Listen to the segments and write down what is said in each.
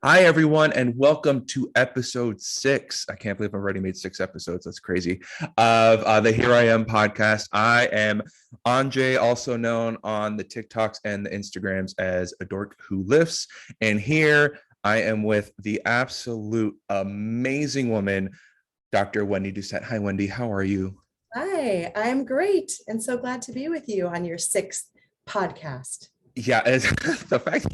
Hi, everyone, and welcome to episode 6. I can't believe I've already made 6 episodes. That's crazy. Of the Here I Am podcast. I am Andre, also known on the TikToks and the Instagrams as a dork who lifts. And here I am with the absolute amazing woman, Dr. Wendy Doucette. Hi, Wendy. How are you? Hi, I'm great and so glad to be with you on your sixth podcast. Yeah, the fact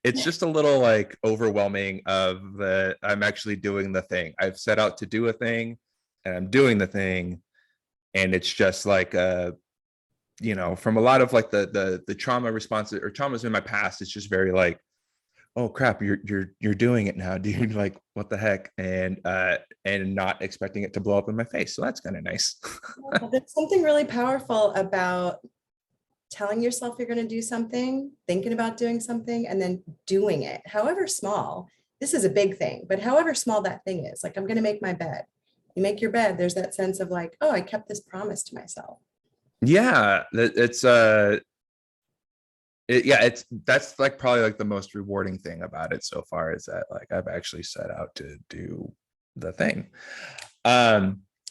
it's just a little like overwhelming of the I'm actually doing the thing. I've set out to do a thing and I'm doing the thing, and it's just like from a lot of like the trauma responses or traumas in my past, it's just very like, oh crap, you're doing it now, dude. Like what the heck? And not expecting it to blow up in my face. So that's kind of nice. There's something really powerful about telling yourself you're going to do something, thinking about doing something, and then doing it, however small. This is a big thing, but however small that thing is, like I'm going to make my bed. You make your bed, there's that sense of like, oh, I kept this promise to myself. Yeah, it's that's like probably like the most rewarding thing about it so far is that like I've actually set out to do the thing.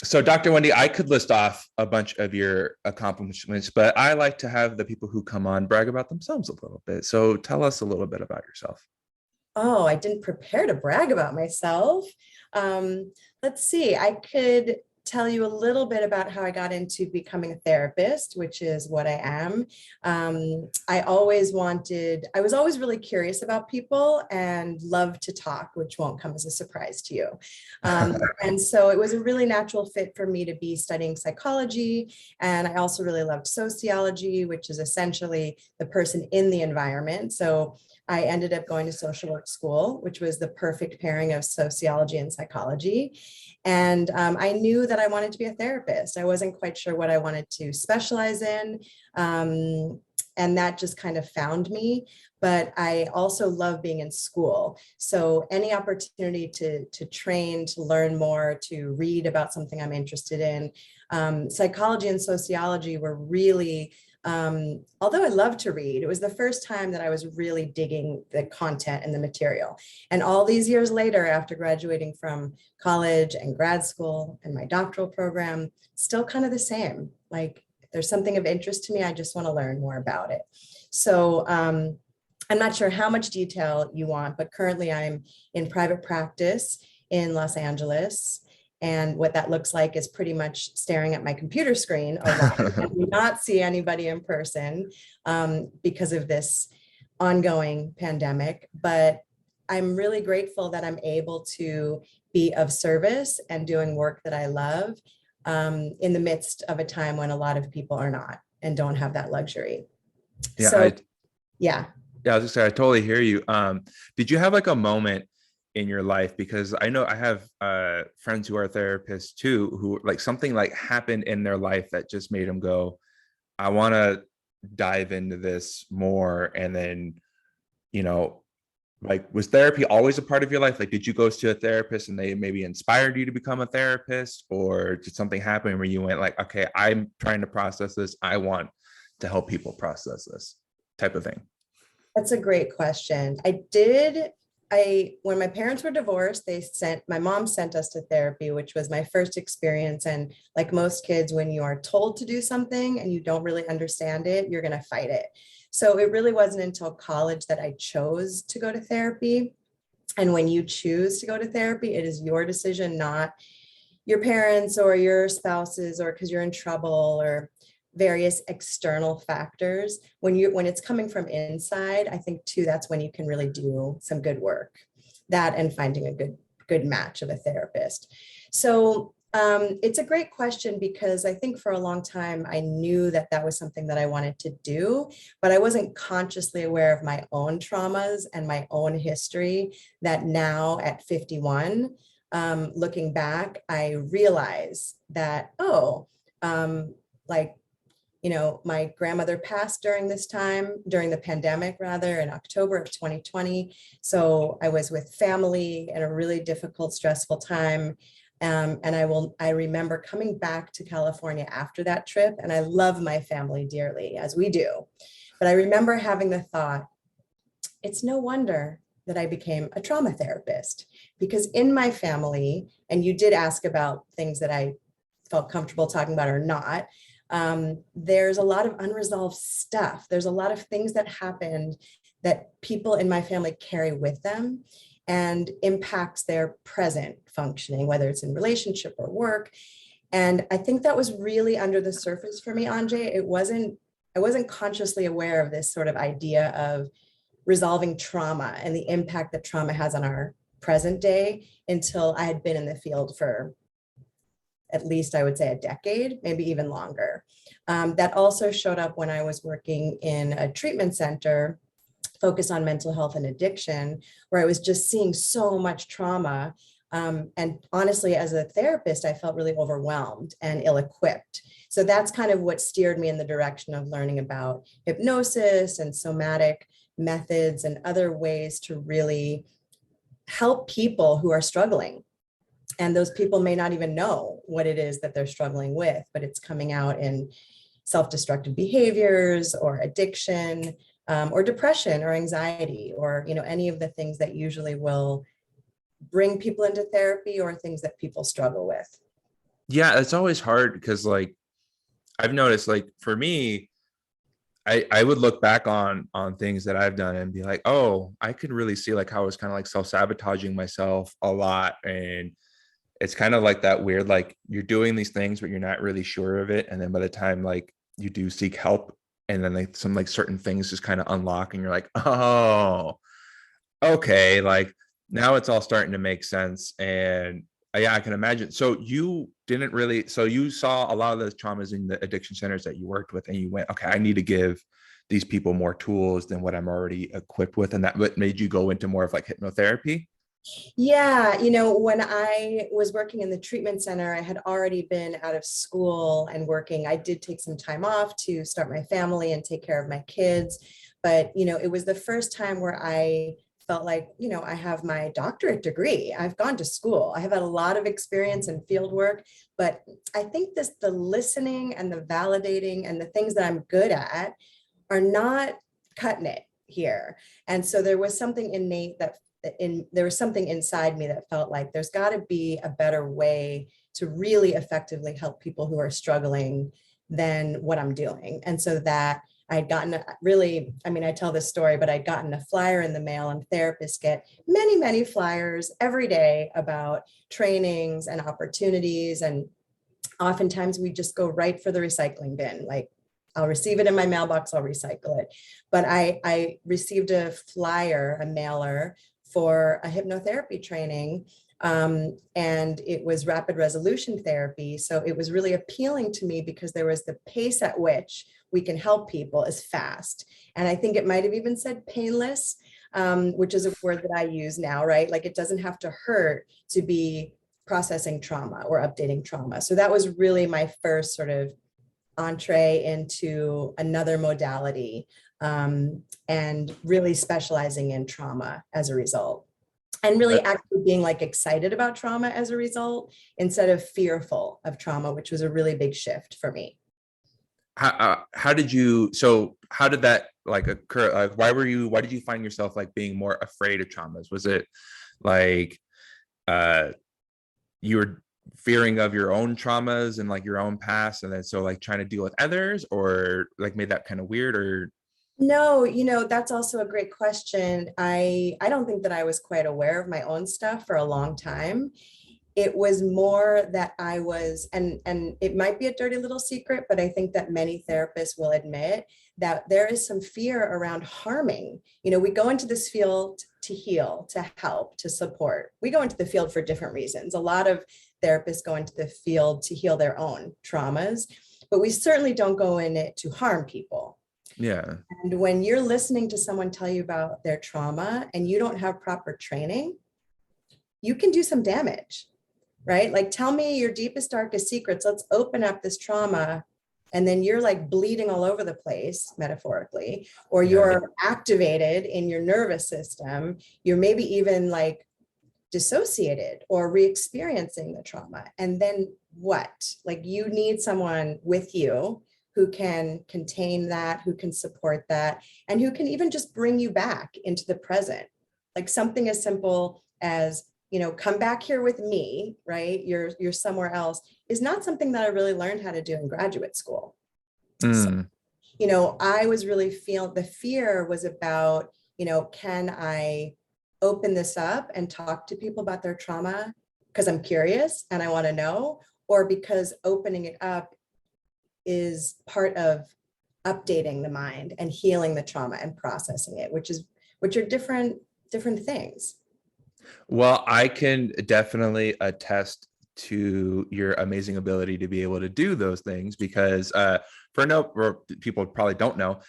So Dr. Wendy, I could list off a bunch of your accomplishments, but I like to have the people who come on brag about themselves a little bit. So tell us a little bit about yourself. Oh, I didn't prepare to brag about myself. Um, let's see, I could tell you a little bit about how I got into becoming a therapist, which is what I am. I was always really curious about people and love to talk, which won't come as a surprise to you. And so it was a really natural fit for me to be studying psychology. And I also really loved sociology, which is essentially the person in the environment. So I ended up going to social work school, which was the perfect pairing of sociology and psychology. And I knew that I wanted to be a therapist. I wasn't quite sure what I wanted to specialize in. And that just kind of found me. But I also love being in school. So any opportunity to train, to learn more, to read about something I'm interested in. Psychology and sociology were really although I love to read, it was the first time that I was really digging the content and the material. And all these years later, after graduating from college and grad school and my doctoral program, still kind of the same. Like if there's something of interest to me, I just want to learn more about it. So I'm not sure how much detail you want, but currently I'm in private practice in Los Angeles. And what that looks like is pretty much staring at my computer screen a lot. I do not see anybody in person because of this ongoing pandemic, but I'm really grateful that I'm able to be of service and doing work that I love in the midst of a time when a lot of people are not and don't have that luxury. Yeah, So, yeah. yeah, I was just saying, I totally hear you. Did you have like a moment in your life? Because I know I have friends who are therapists too, who like something like happened in their life that just made them go, I want to dive into this more. And then, you know, like was therapy always a part of your life? Like, did you go to a therapist and they maybe inspired you to become a therapist, or did something happen where you went like, okay, I'm trying to process this. I want to help people process this type of thing? That's a great question. When my parents were divorced, my mom sent us to therapy, which was my first experience. And like most kids, when you are told to do something and you don't really understand it, you're going to fight it. So it really wasn't until college that I chose to go to therapy. And when you choose to go to therapy, it is your decision, not your parents or your spouses, or because you're in trouble or various external factors. When it's coming from inside, I think too, that's when you can really do some good work. That and finding a good match of a therapist. So it's a great question because I think for a long time I knew that that was something that I wanted to do, but I wasn't consciously aware of my own traumas and my own history. That now at 51, looking back, I realize that like my grandmother passed during this time, during the pandemic, rather, in October of 2020. So I was with family in a really difficult, stressful time. And I remember coming back to California after that trip, and I love my family dearly, as we do. But I remember having the thought, it's no wonder that I became a trauma therapist, because in my family, and you did ask about things that I felt comfortable talking about or not, there's a lot of unresolved stuff. There's a lot of things that happened that people in my family carry with them and impacts their present functioning, whether it's in relationship or work. And I think that was really under the surface for me, Anjay. I wasn't consciously aware of this sort of idea of resolving trauma and the impact that trauma has on our present day until I had been in the field for at least, I would say, a decade, maybe even longer. That also showed up when I was working in a treatment center focused on mental health and addiction, where I was just seeing so much trauma. And honestly, as a therapist, I felt really overwhelmed and ill-equipped. So that's kind of what steered me in the direction of learning about hypnosis and somatic methods and other ways to really help people who are struggling. And those people may not even know what it is that they're struggling with, but it's coming out in self-destructive behaviors or addiction, or depression or anxiety, or any of the things that usually will bring people into therapy or things that people struggle with. Yeah, it's always hard because like I've noticed, like for me, I would look back on things that I've done and be like, oh, I could really see like how I was kind of like self-sabotaging myself a lot. And it's kind of like that weird, like you're doing these things, but you're not really sure of it. And then by the time like you do seek help, and then like some like certain things just kind of unlock and you're like, oh, okay, like now it's all starting to make sense. And yeah, I can imagine. So you didn't really, so you saw a lot of those traumas in the addiction centers that you worked with, and you went, okay, I need to give these people more tools than what I'm already equipped with. And that what made you go into more of like hypnotherapy? Yeah, when I was working in the treatment center, I had already been out of school and working. I did take some time off to start my family and take care of my kids. But, it was the first time where I felt like, I have my doctorate degree. I've gone to school. I have had a lot of experience in field work, but I think the listening and the validating and the things that I'm good at are not cutting it here. And so there was something innate there was something inside me that felt like there's got to be a better way to really effectively help people who are struggling than what I'm doing. And so that I'd gotten I tell this story, but I'd gotten a flyer in the mail, and therapists get many, many flyers every day about trainings and opportunities. And oftentimes we just go right for the recycling bin. Like, I'll receive it in my mailbox, I'll recycle it. But I received a flyer, a mailer for a hypnotherapy training, and it was rapid resolution therapy. So it was really appealing to me because there was the pace at which we can help people is fast. And I think it might have even said painless, which is a word that I use now, right? Like it doesn't have to hurt to be processing trauma or updating trauma. So that was really my first sort of entree into another modality, and really specializing in trauma as a result, and really actually being like excited about trauma as a result instead of fearful of trauma, which was a really big shift for me. How did you, so how did that like occur? Like, why did you find yourself like being more afraid of traumas? Was it like you were fearing of your own traumas and like your own past, and then so like trying to deal with others, or like made that kind of weird? Or No, that's also a great question. I don't think that I was quite aware of my own stuff for a long time. It was more that I was, and it might be a dirty little secret, but I think that many therapists will admit that there is some fear around harming. We go into this field to heal, to help, to support. We go into the field for different reasons. A lot of therapists go into the field to heal their own traumas, but we certainly don't go in it to harm people. yeah. And when you're listening to someone tell you about their trauma and you don't have proper training, you can do some damage, right? Like, tell me your deepest, darkest secrets. Let's open up this trauma. And then you're like bleeding all over the place, metaphorically, or you're activated in your nervous system. You're maybe even like dissociated or re-experiencing the trauma. And then what? Like, you need someone with you who can contain that, who can support that, and who can even just bring you back into the present. Like something as simple as, come back here with me, right? You're somewhere else, is not something that I really learned how to do in graduate school. So, Mm. I was really feeling, the fear was about, can I open this up and talk to people about their trauma because I'm curious and I want to know, or because opening it up is part of updating the mind and healing the trauma and processing it, which are different things. Well, I can definitely attest to your amazing ability to be able to do those things because for people probably don't know,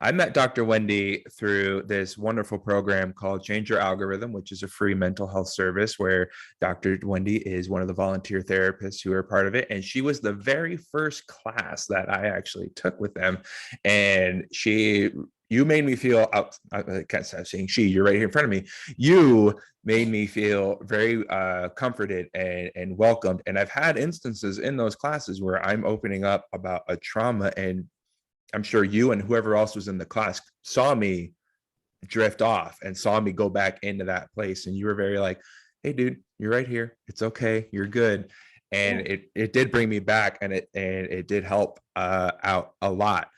I met Dr. Wendy through this wonderful program called Change Your Algorithm, which is a free mental health service where Dr. Wendy is one of the volunteer therapists who are part of it. And she was the very first class that I actually took with them. And you made me feel out. I can't stop saying she, you're right here in front of me. You made me feel very comforted and welcomed. And I've had instances in those classes where I'm opening up about a trauma, and I'm sure you and whoever else was in the class saw me drift off and saw me go back into that place. And you were very like, hey, dude, you're right here. It's okay. You're good. And it did bring me back, and it did help out a lot.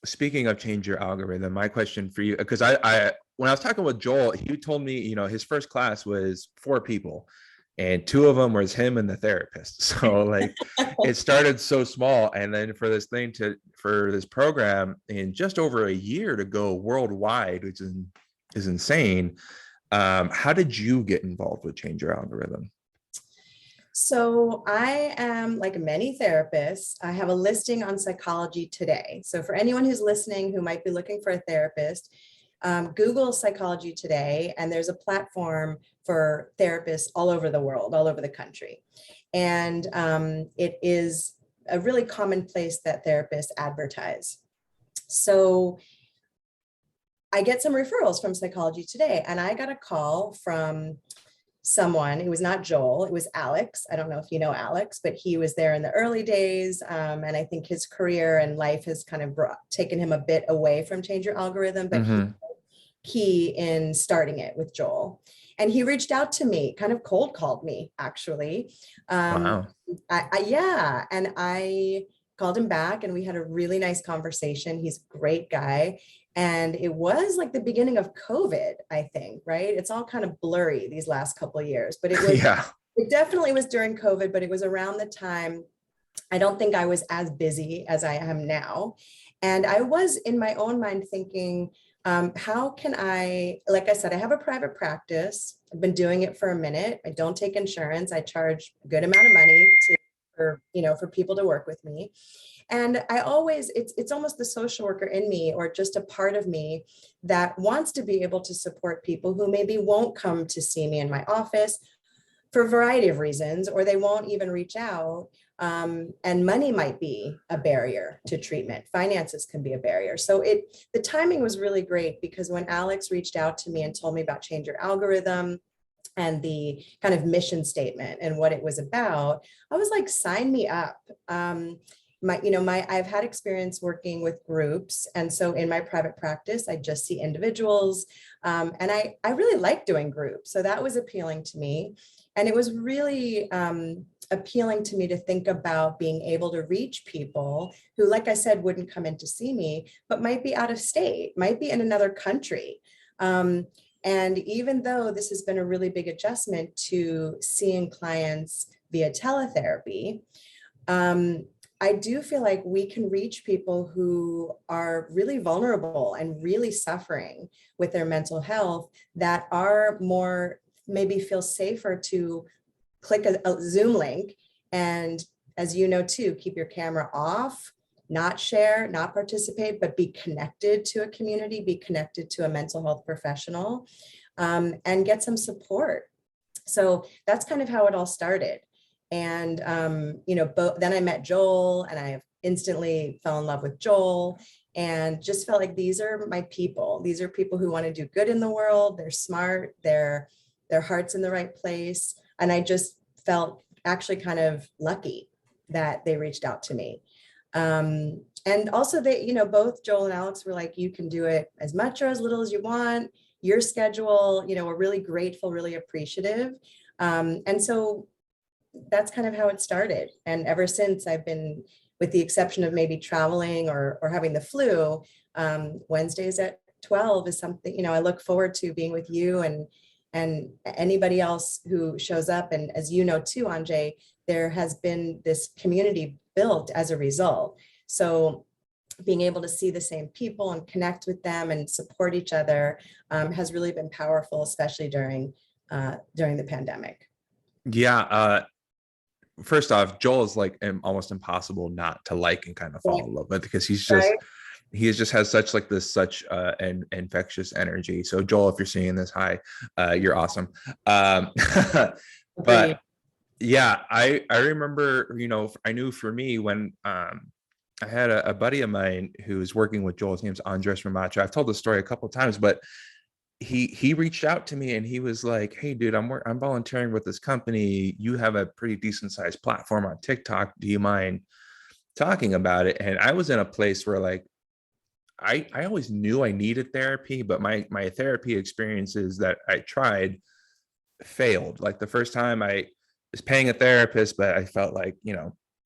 Speaking of change your algorithm, my question for you, because I when I was talking with Joel, he told me, his first class was 4 people, and 2 of them was him and the therapist. So like it started so small, and then for this program in just over a year to go worldwide, which is insane. How did you get involved with Change Your Algorithm? So I am like many therapists. I have a listing on Psychology Today. So for anyone who's listening who might be looking for a therapist, Google Psychology Today, and there's a platform for therapists all over the world, all over the country. And it is a really common place that therapists advertise. So I get some referrals from Psychology Today, and I got a call from someone. It was not Joel, it was Alex. I don't know if you know Alex, but he was there in the early days. And I think his career and life has kind of taken him a bit away from Change Your Algorithm, but he key in starting it with Joel. And he reached out to me, kind of cold called me, actually. Wow. Yeah. And I called him back and we had a really nice conversation. He's a great guy. And it was like the beginning of COVID, I think, right? It's all kind of blurry these last couple of years, but Yeah. it definitely was during COVID, but it was around the time. I don't think I was as busy as I am now. And I was in my own mind thinking, how can I, like I said, I have a private practice. I've been doing it for a minute. I don't take insurance. I charge a good amount of money for people to work with me. And I always, it's almost the social worker in me, or just a part of me that wants to be able to support people who maybe won't come to see me in my office for a variety of reasons, or they won't even reach out. And money might be a barrier to treatment. Finances can be a barrier. So the timing was really great, because when Alex reached out to me and told me about Change Your Algorithm and the kind of mission statement and what it was about, I was like, sign me up. I've had experience working with groups. And so in my private practice, I just see individuals. And I really like doing groups. So that was appealing to me. And it was really appealing to me to think about being able to reach people who, like I said, wouldn't come in to see me, but might be out of state, might be in another country. And even though this has been a really big adjustment to seeing clients via teletherapy, I do feel like we can reach people who are really vulnerable and really suffering with their mental health, that are more, maybe feel safer to click a Zoom link. And as you know, too, keep your camera off, not share, not participate, but be connected to a community, be connected to a mental health professional, and get some support. So that's kind of how it all started. And, then I met Joel, and I instantly fell in love with Joel, and just felt like these are my people. These are people who want to do good in the world. They're smart, their heart's in the right place. And I just felt actually kind of lucky that they reached out to me. And also they, both Joel and Alex were like, you can do it as much or as little as you want, your schedule, we're really grateful, really appreciative. And so that's kind of how it started. And ever since, I've been, with the exception of maybe traveling or having the flu, Wednesdays at 12 is something, I look forward to being with you and anybody else who shows up. And as you know too, Anjay, there has been this community built as a result. So being able to see the same people and connect with them and support each other has really been powerful, especially during the pandemic. Yeah. First off, Joel is like almost impossible not to like and kind of fall in love with, because Right. he just has such an infectious energy. So Joel, if you're seeing this, hi, you're awesome. But yeah, I remember, I knew for me when I had a buddy of mine who's working with Joel. His name's Andres Ramacho. I've told the story a couple of times, but he reached out to me and he was like, "Hey, dude, I'm volunteering with this company. You have a pretty decent sized platform on TikTok. Do you mind talking about it?" And I was in a place where like I always knew I needed therapy, but my therapy experiences that I tried failed. Like the first time I was paying a therapist, but I felt like,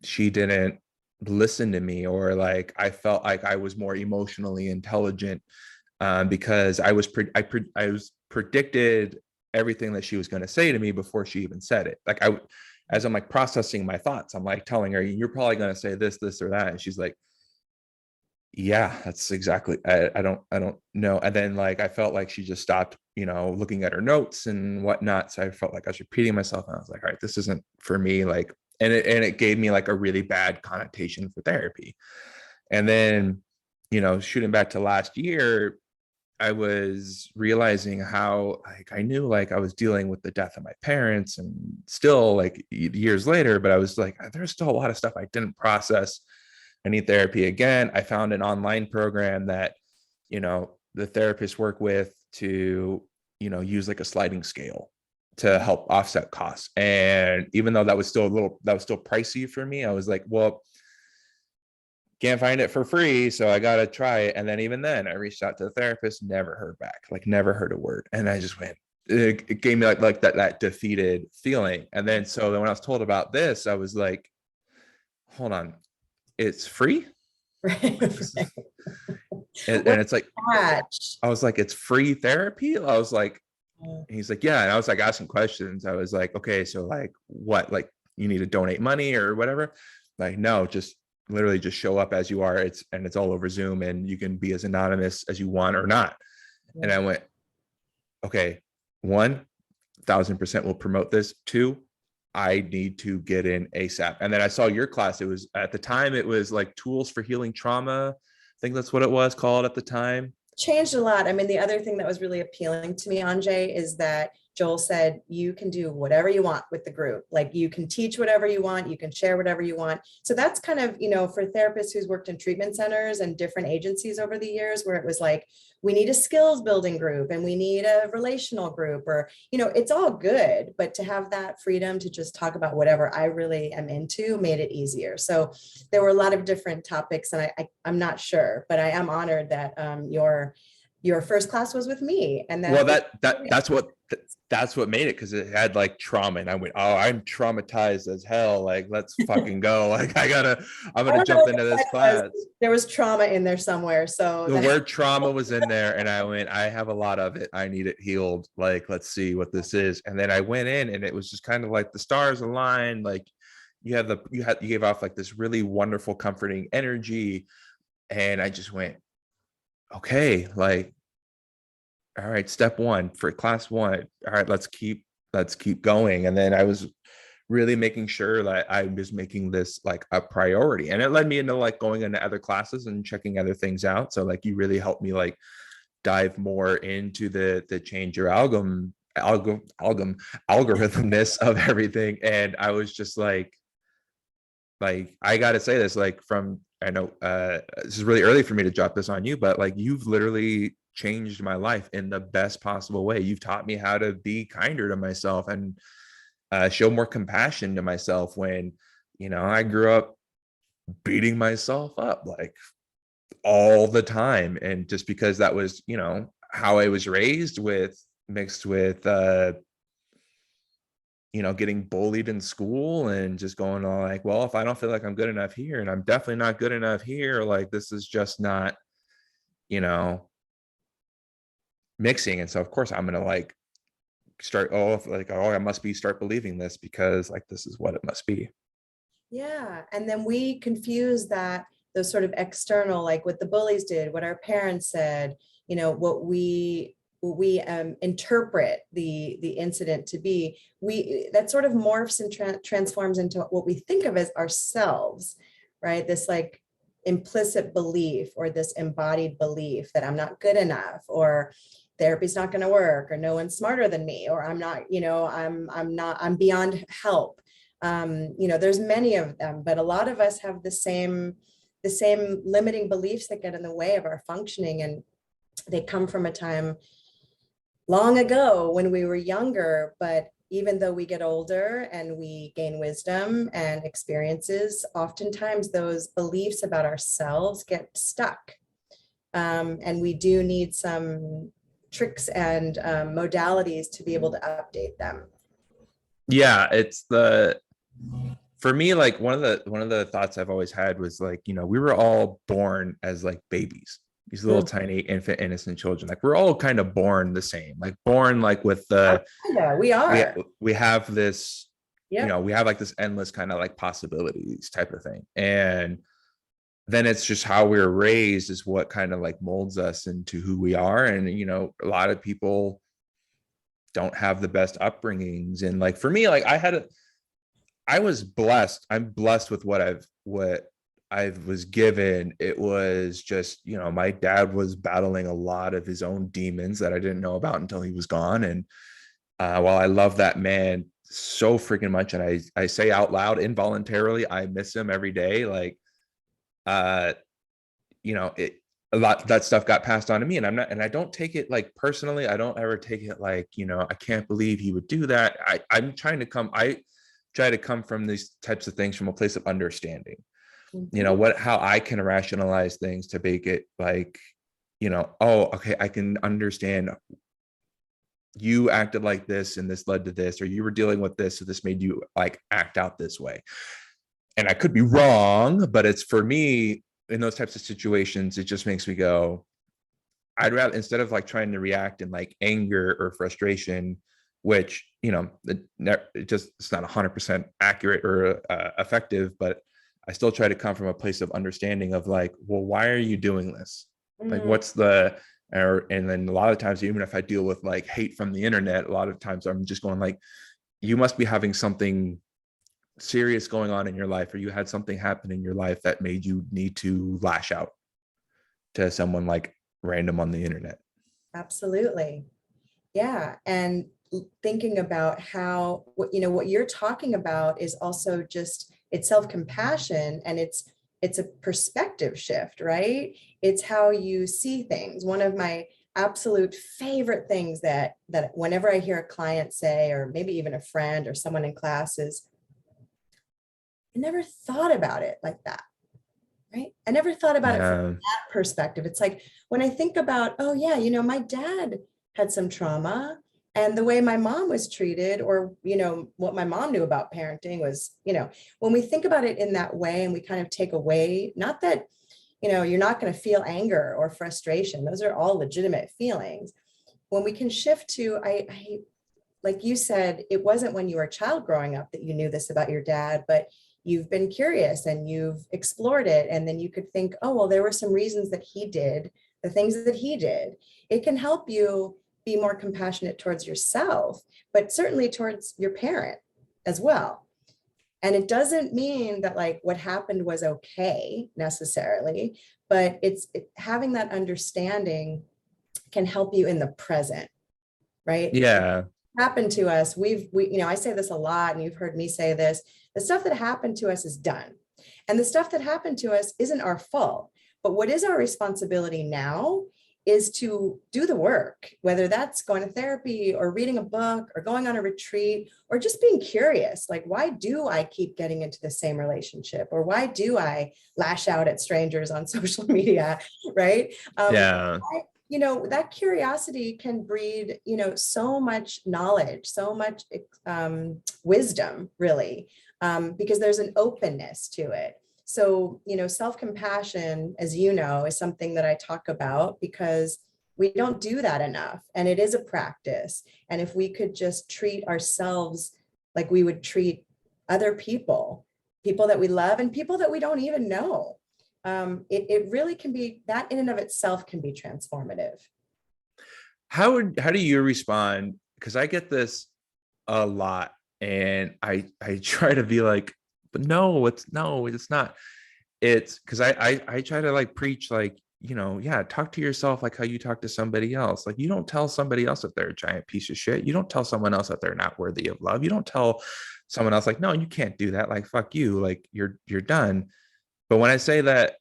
she didn't listen to me, or like I felt like I was more emotionally intelligent because I was predicted everything that she was going to say to me before she even said it. Like as I'm like processing my thoughts, I'm like telling her, "You're probably going to say this or that," and she's like, "Yeah, that's exactly. I don't know." And then like I felt like she just stopped, looking at her notes and whatnot. So I felt like I was repeating myself, and I was like, "All right, this isn't for me." Like, and it gave me like a really bad connotation for therapy. And then, shooting back to last year, I was realizing how like I knew like I was dealing with the death of my parents and still like years later, but I was like, there's still a lot of stuff I didn't process. I need therapy again. I found an online program that, the therapists work with to, use like a sliding scale to help offset costs. And even though that was still pricey for me, I was like, well, can't find it for free, so I gotta try it. And then even then I reached out to the therapist, never heard back, like never heard a word. And I just went, it gave me like that defeated feeling. And then so then when I was told about this, I was like, hold on, it's free. Right. And it's like, Match. I was like, it's free therapy. I was like, he's like, yeah. And I was like asking questions. I was like, okay, so like what, like you need to donate money or whatever? Like, no, just literally just show up as you are. It's all over Zoom, and you can be as anonymous as you want or not. And I went, okay, 1,000% will promote this. 2, I need to get in ASAP. And then I saw your class. It was at the time, it was like tools for healing trauma. I think that's what it was called at the time. Changed a lot. I mean, the other thing that was really appealing to me, Anjay, is that Joel said, you can do whatever you want with the group. Like you can teach whatever you want, you can share whatever you want. So that's kind of, for therapists who's worked in treatment centers and different agencies over the years, where it was like, we need a skills building group and we need a relational group, or, it's all good, but to have that freedom to just talk about whatever I really am into made it easier. So there were a lot of different topics, and I'm not sure, but I am honored that your first class was with me. And Well, that's what made it, because it had like trauma, and I went, oh, I'm traumatized as hell. Like, let's fucking go. Like, I'm gonna jump into this class. There was trauma in there somewhere. So The word trauma was in there, and I went, I have a lot of it. I need it healed. Like, let's see what this is. And then I went in, and it was just kind of like the stars aligned. Like, you gave off like this really wonderful, comforting energy, and I just went, okay, like, all right, step 1 for class 1. All right, let's keep going. And then I was really making sure that I was making this like a priority, and it led me into like going into other classes and checking other things out. So like you really helped me like dive more into the change your algorithmness of everything. And I was just like I gotta say this, like, from, I know this is really early for me to drop this on you, but like you've literally changed my life in the best possible way. You've taught me how to be kinder to myself and show more compassion to myself when, I grew up beating myself up like all the time. And just because that was, how I was raised with, mixed with getting bullied in school and just going on like, well, if I don't feel like I'm good enough here, and I'm definitely not good enough here, like this is just not, you know, mixing. And so of course I'm gonna like start, I must be start believing this because like this is what it must be. Yeah. And then we confuse that, those sort of external, like what the bullies did, what our parents said, what we interpret the incident to be, that sort of morphs and transforms into what we think of as ourselves, right? This like implicit belief or this embodied belief that I'm not good enough, or therapy's not going to work, or no one's smarter than me, or I'm not, I'm beyond help. There's many of them, but a lot of us have the same limiting beliefs that get in the way of our functioning. And they come from a time long ago when we were younger, but even though we get older and we gain wisdom and experiences, oftentimes those beliefs about ourselves get stuck. And we do need some tricks and modalities to be able to update them. Yeah, for me, like one of the thoughts I've always had was like, we were all born as like babies, these little tiny infant innocent children. Like we're all kind of born the same, like born like with the Yeah, we are. we have this, Yep. we have like this endless kind of like possibilities type of thing. And then it's just how we're raised is what kind of like molds us into who we are. And a lot of people don't have the best upbringings. And like for me, like I was blessed. I'm blessed with what I was given. It was just, my dad was battling a lot of his own demons that I didn't know about until he was gone. And while I love that man so freaking much, and I say out loud involuntarily, I miss him every day. Like, it, a lot that stuff got passed on to me, and I don't take it like personally. I don't ever take it like, I can't believe he would do that. I try to come from these types of things from a place of understanding, how I can rationalize things to make it like, oh, okay, I can understand you acted like this and this led to this, or you were dealing with this, so this made you like act out this way. And I could be wrong, but it's for me in those types of situations, it just makes me go, I'd rather, instead of like trying to react in like anger or frustration, which, it's not 100% accurate or effective, but I still try to come from a place of understanding of like, well, why are you doing this? Like, what's and then a lot of times, even if I deal with like hate from the internet, a lot of times I'm just going like, you must be having something serious going on in your life, or you had something happen in your life that made you need to lash out to someone like random on the internet. Absolutely. Yeah. And thinking about how, what you're talking about is also just, it's self-compassion, and it's a perspective shift, right? It's how you see things. One of my absolute favorite things that whenever I hear a client say, or maybe even a friend or someone in class, is, I never thought about it like that. Right? I never thought about it from Yeah. that perspective. It's like when I think about, oh yeah, my dad had some trauma, and the way my mom was treated, or what my mom knew about parenting was, when we think about it in that way, and we kind of take away, not that, you're not going to feel anger or frustration. Those are all legitimate feelings. When we can shift to, I like you said, it wasn't when you were a child growing up that you knew this about your dad, but you've been curious and you've explored it. And then you could think, oh, well, there were some reasons that he did the things that he did. It can help you be more compassionate towards yourself, but certainly towards your parent as well. And it doesn't mean that like what happened was okay necessarily, but having that understanding can help you in the present, right? Yeah. Happened to us, I say this a lot, and you've heard me say this, the stuff that happened to us is done. And the stuff that happened to us isn't our fault. But what is our responsibility now is to do the work, whether that's going to therapy or reading a book or going on a retreat or just being curious. Like, why do I keep getting into the same relationship? Or why do I lash out at strangers on social media? Right. Yeah. That curiosity can breed, so much knowledge, so much wisdom, really, because there's an openness to it. So, self-compassion, as you know, is something that I talk about because we don't do that enough. And it is a practice. And if we could just treat ourselves like we would treat other people, people that we love and people that we don't even know, it really can be, that in and of itself can be transformative. How do you respond? Because I get this a lot, and I try to be like, but no, it's not. It's because I try to like preach, like, yeah, talk to yourself like how you talk to somebody else. Like, you don't tell somebody else that they're a giant piece of shit. You don't tell someone else that they're not worthy of love. You don't tell someone else like, no, you can't do that. Like, fuck you. Like, you're done. But when I say that,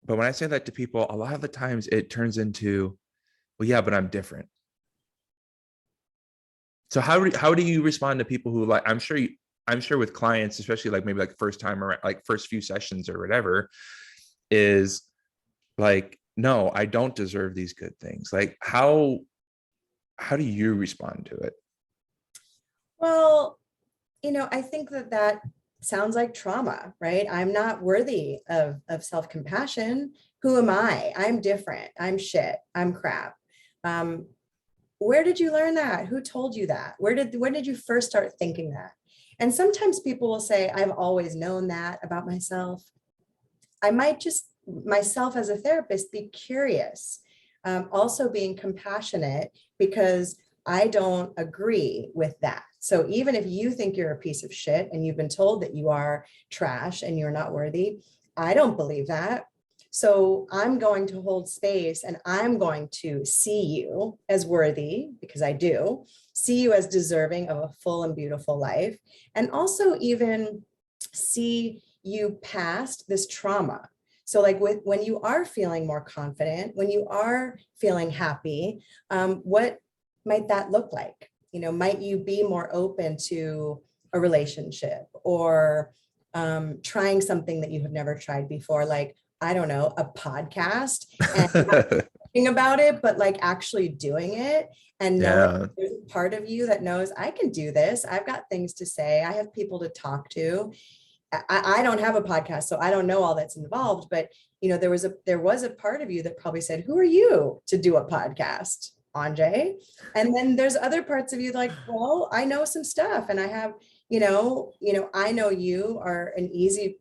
to people, a lot of the times it turns into, well, yeah, but I'm different. So how do you respond to people who, like, I'm sure with clients, especially like maybe like first time or like first few sessions or whatever, is like, no, I don't deserve these good things. Like, how do you respond to it? Well, I think that sounds like trauma, right? I'm not worthy of self-compassion. Who am I? I'm different. I'm shit. I'm crap. Um, where did you learn that? Who told you that? When did you first start thinking that? And sometimes people will say, I've always known that about myself. I might just myself as a therapist be curious, also being compassionate, because I don't agree with that. So even if you think you're a piece of shit and you've been told that you are trash and you're not worthy, I don't believe that. So I'm going to hold space and I'm going to see you as worthy, because I do see you as deserving of a full and beautiful life. And also even see you past this trauma. So like when you are feeling more confident, when you are feeling happy, what might that look like? Might you be more open to a relationship or trying something that you have never tried before, like, I don't know, a podcast, and not thinking about it, but like actually doing it and knowing Yeah. there's a part of you that knows I can do this. I've got things to say. I have people to talk to. I don't have a podcast, so I don't know all that's involved, but there was a part of you that probably said, who are you to do a podcast, Andre? And then there's other parts of you like, well, I know some stuff and I have, I know you are an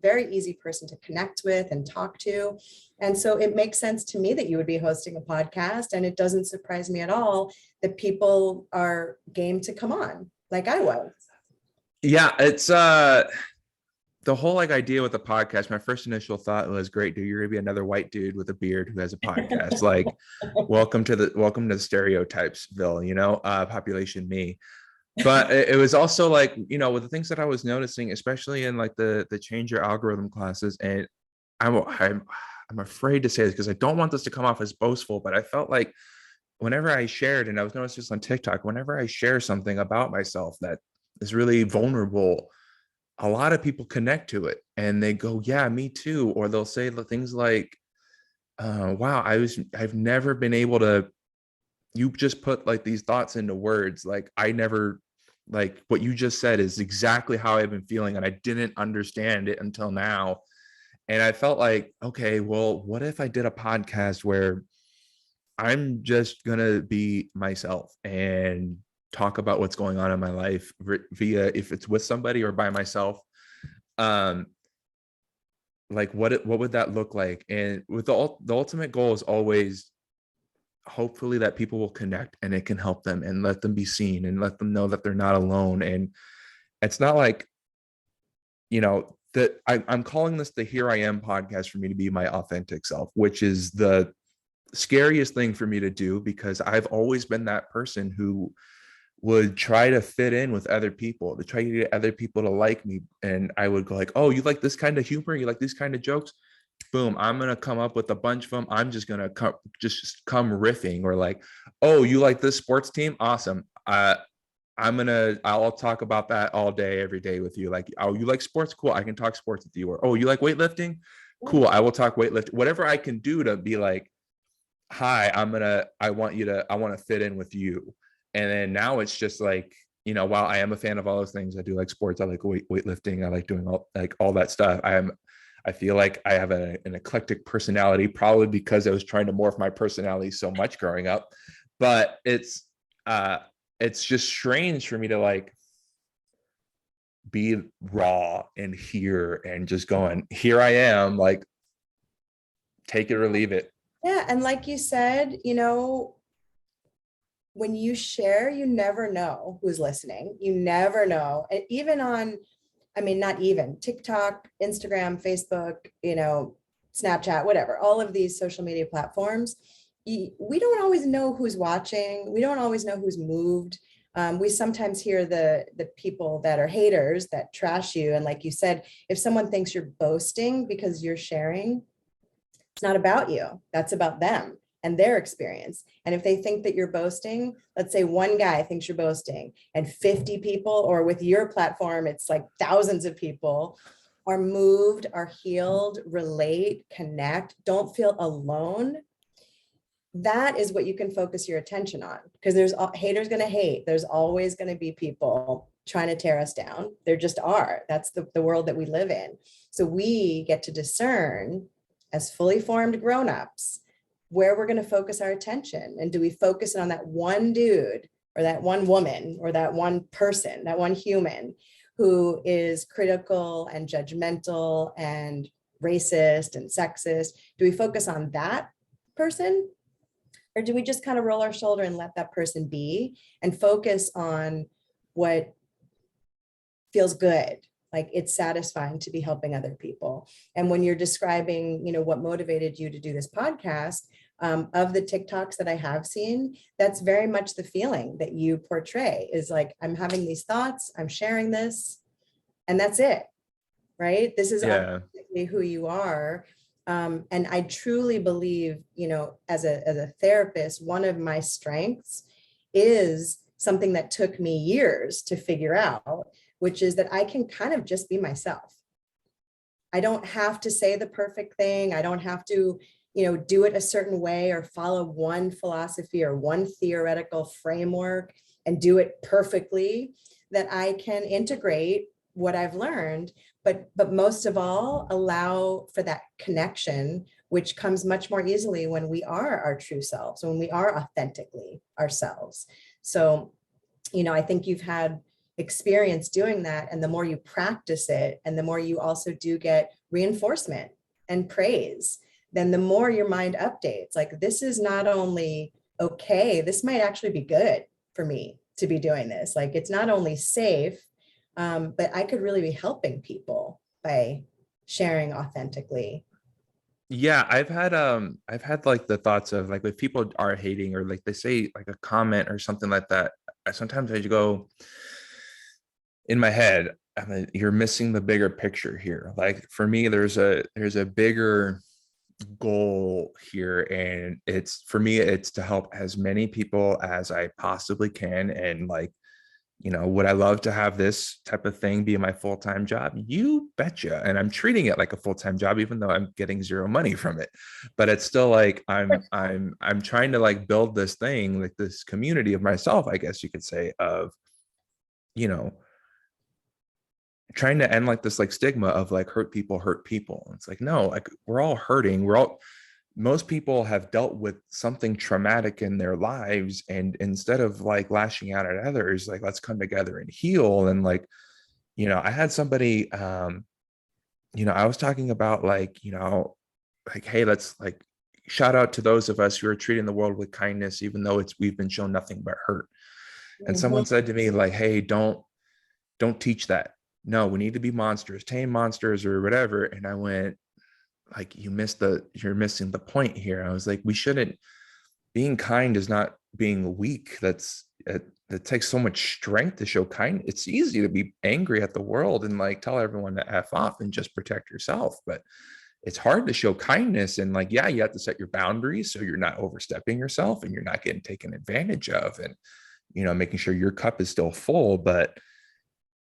very easy person to connect with and talk to. And so it makes sense to me that you would be hosting a podcast. And it doesn't surprise me at all that people are game to come on like I was. Yeah, it's the whole like idea with the podcast. My first initial thought was, great, dude, you're gonna be another white dude with a beard who has a podcast. Like, welcome to the stereotypesville, population me. But it was also like, with the things that I was noticing, especially in like the change your algorithm classes, and I'm afraid to say this because I don't want this to come off as boastful, but I felt like whenever I shared, and I was noticing this on TikTok, whenever I share something about myself that is really vulnerable, a lot of people connect to it and they go, yeah, me too. Or they'll say the things like, wow, I've never been able to, you just put like these thoughts into words. Like, I never, like what you just said is exactly how I've been feeling. And I didn't understand it until now. And I felt like, okay, well, what if I did a podcast where I'm just going to be myself and talk about what's going on in my life via, if it's with somebody or by myself, um like what would that look like? And with the ultimate goal is always hopefully that people will connect and it can help them and let them be seen and let them know that they're not alone. And it's not like, that I'm calling this the Here I Am podcast for me to be my authentic self, which is the scariest thing for me to do, because I've always been that person who would try to fit in with other people, to try to get other people to like me. And I would go like, oh, you like this kind of humor? You like these kind of jokes? boom, I'm gonna come up with a bunch of them. I'm just gonna come riffing, or like, oh, you like this sports team? Awesome. I'll talk about that all day, every day with you. Like, oh, you like sports? Cool. I can talk sports with you. Or, oh, you like weightlifting? Cool. I will talk weightlifting. Whatever I can do to be like, hi, I want to fit in with you. And then now it's just like, while I am a fan of all those things, I do like sports. I like weightlifting. I like doing all that stuff. I feel like I have an eclectic personality, probably because I was trying to morph my personality so much growing up. But it's just strange for me to like be raw and here and just going, here I am, like, take it or leave it. Yeah. And like you said, when you share, you never know who's listening. You never know. And even on, I mean, not even TikTok, Instagram, Facebook, Snapchat, whatever, all of these social media platforms, we don't always know who's watching. We don't always know who's moved. We sometimes hear the people that are haters that trash you. And like you said, if someone thinks you're boasting because you're sharing, it's not about you. That's about them and their experience. And if they think that you're boasting, let's say one guy thinks you're boasting and 50 people, or with your platform, it's like thousands of people are moved, are healed, relate, connect, don't feel alone. That is what you can focus your attention on, because there's haters going to hate. There's always going to be people trying to tear us down. There just are. That's the world that we live in. So we get to discern as fully formed grown-ups where we're going to focus our attention. And do we focus on that one dude or that one woman or that one person, that one human who is critical and judgmental and racist and sexist? Do we focus on that person? Or do we just kind of roll our shoulder and let that person be and focus on what feels good? Like, it's satisfying to be helping other people. And when you're describing, what motivated you to do this podcast, of the TikToks that I have seen, that's very much the feeling that you portray, is like, I'm having these thoughts, I'm sharing this, and that's it, right? This is authentically who you are. And I truly believe, as a therapist, one of my strengths is something that took me years to figure out, which is that I can kind of just be myself. I don't have to say the perfect thing. I don't have to, do it a certain way or follow one philosophy or one theoretical framework and do it perfectly. That I can integrate what I've learned, but most of all, allow for that connection, which comes much more easily when we are our true selves, when we are authentically ourselves. So, I think you've had experience doing that. And the more you practice it, and the more you also do get reinforcement and praise, then the more your mind updates. Like, this is not only okay, this might actually be good for me to be doing this. Like, it's not only safe, but I could really be helping people by sharing authentically. Yeah, I've had like the thoughts of like, if people are hating or like they say like a comment or something like that, sometimes I go in my head, you're missing the bigger picture here. Like, for me, there's a bigger goal here, and it's, for me, it's to help as many people as I possibly can. And like, would I love to have this type of thing be my full-time job? You betcha. And I'm treating it like a full-time job, even though I'm getting zero money from it. But it's still like, I'm trying to like build this thing, like this community of myself, I guess you could say, of, you know, trying to end like this like stigma of like hurt people hurt people. It's like, no, like, we're all hurting. Most people have dealt with something traumatic in their lives, and instead of like lashing out at others, like, let's come together and heal. And like, I had somebody, I was talking about like, like, hey, let's like shout out to those of us who are treating the world with kindness, even though we've been shown nothing but hurt. And someone Mhm. said to me like, hey, don't teach that. No, we need to be monsters, tame monsters or whatever. And I went, like, you're missing the point here. I was like, we shouldn't, being kind is not being weak. That takes so much strength to show kindness. It's easy to be angry at the world and like tell everyone to F off and just protect yourself. But it's hard to show kindness. And like, yeah, you have to set your boundaries so you're not overstepping yourself and you're not getting taken advantage of, and, making sure your cup is still full. But,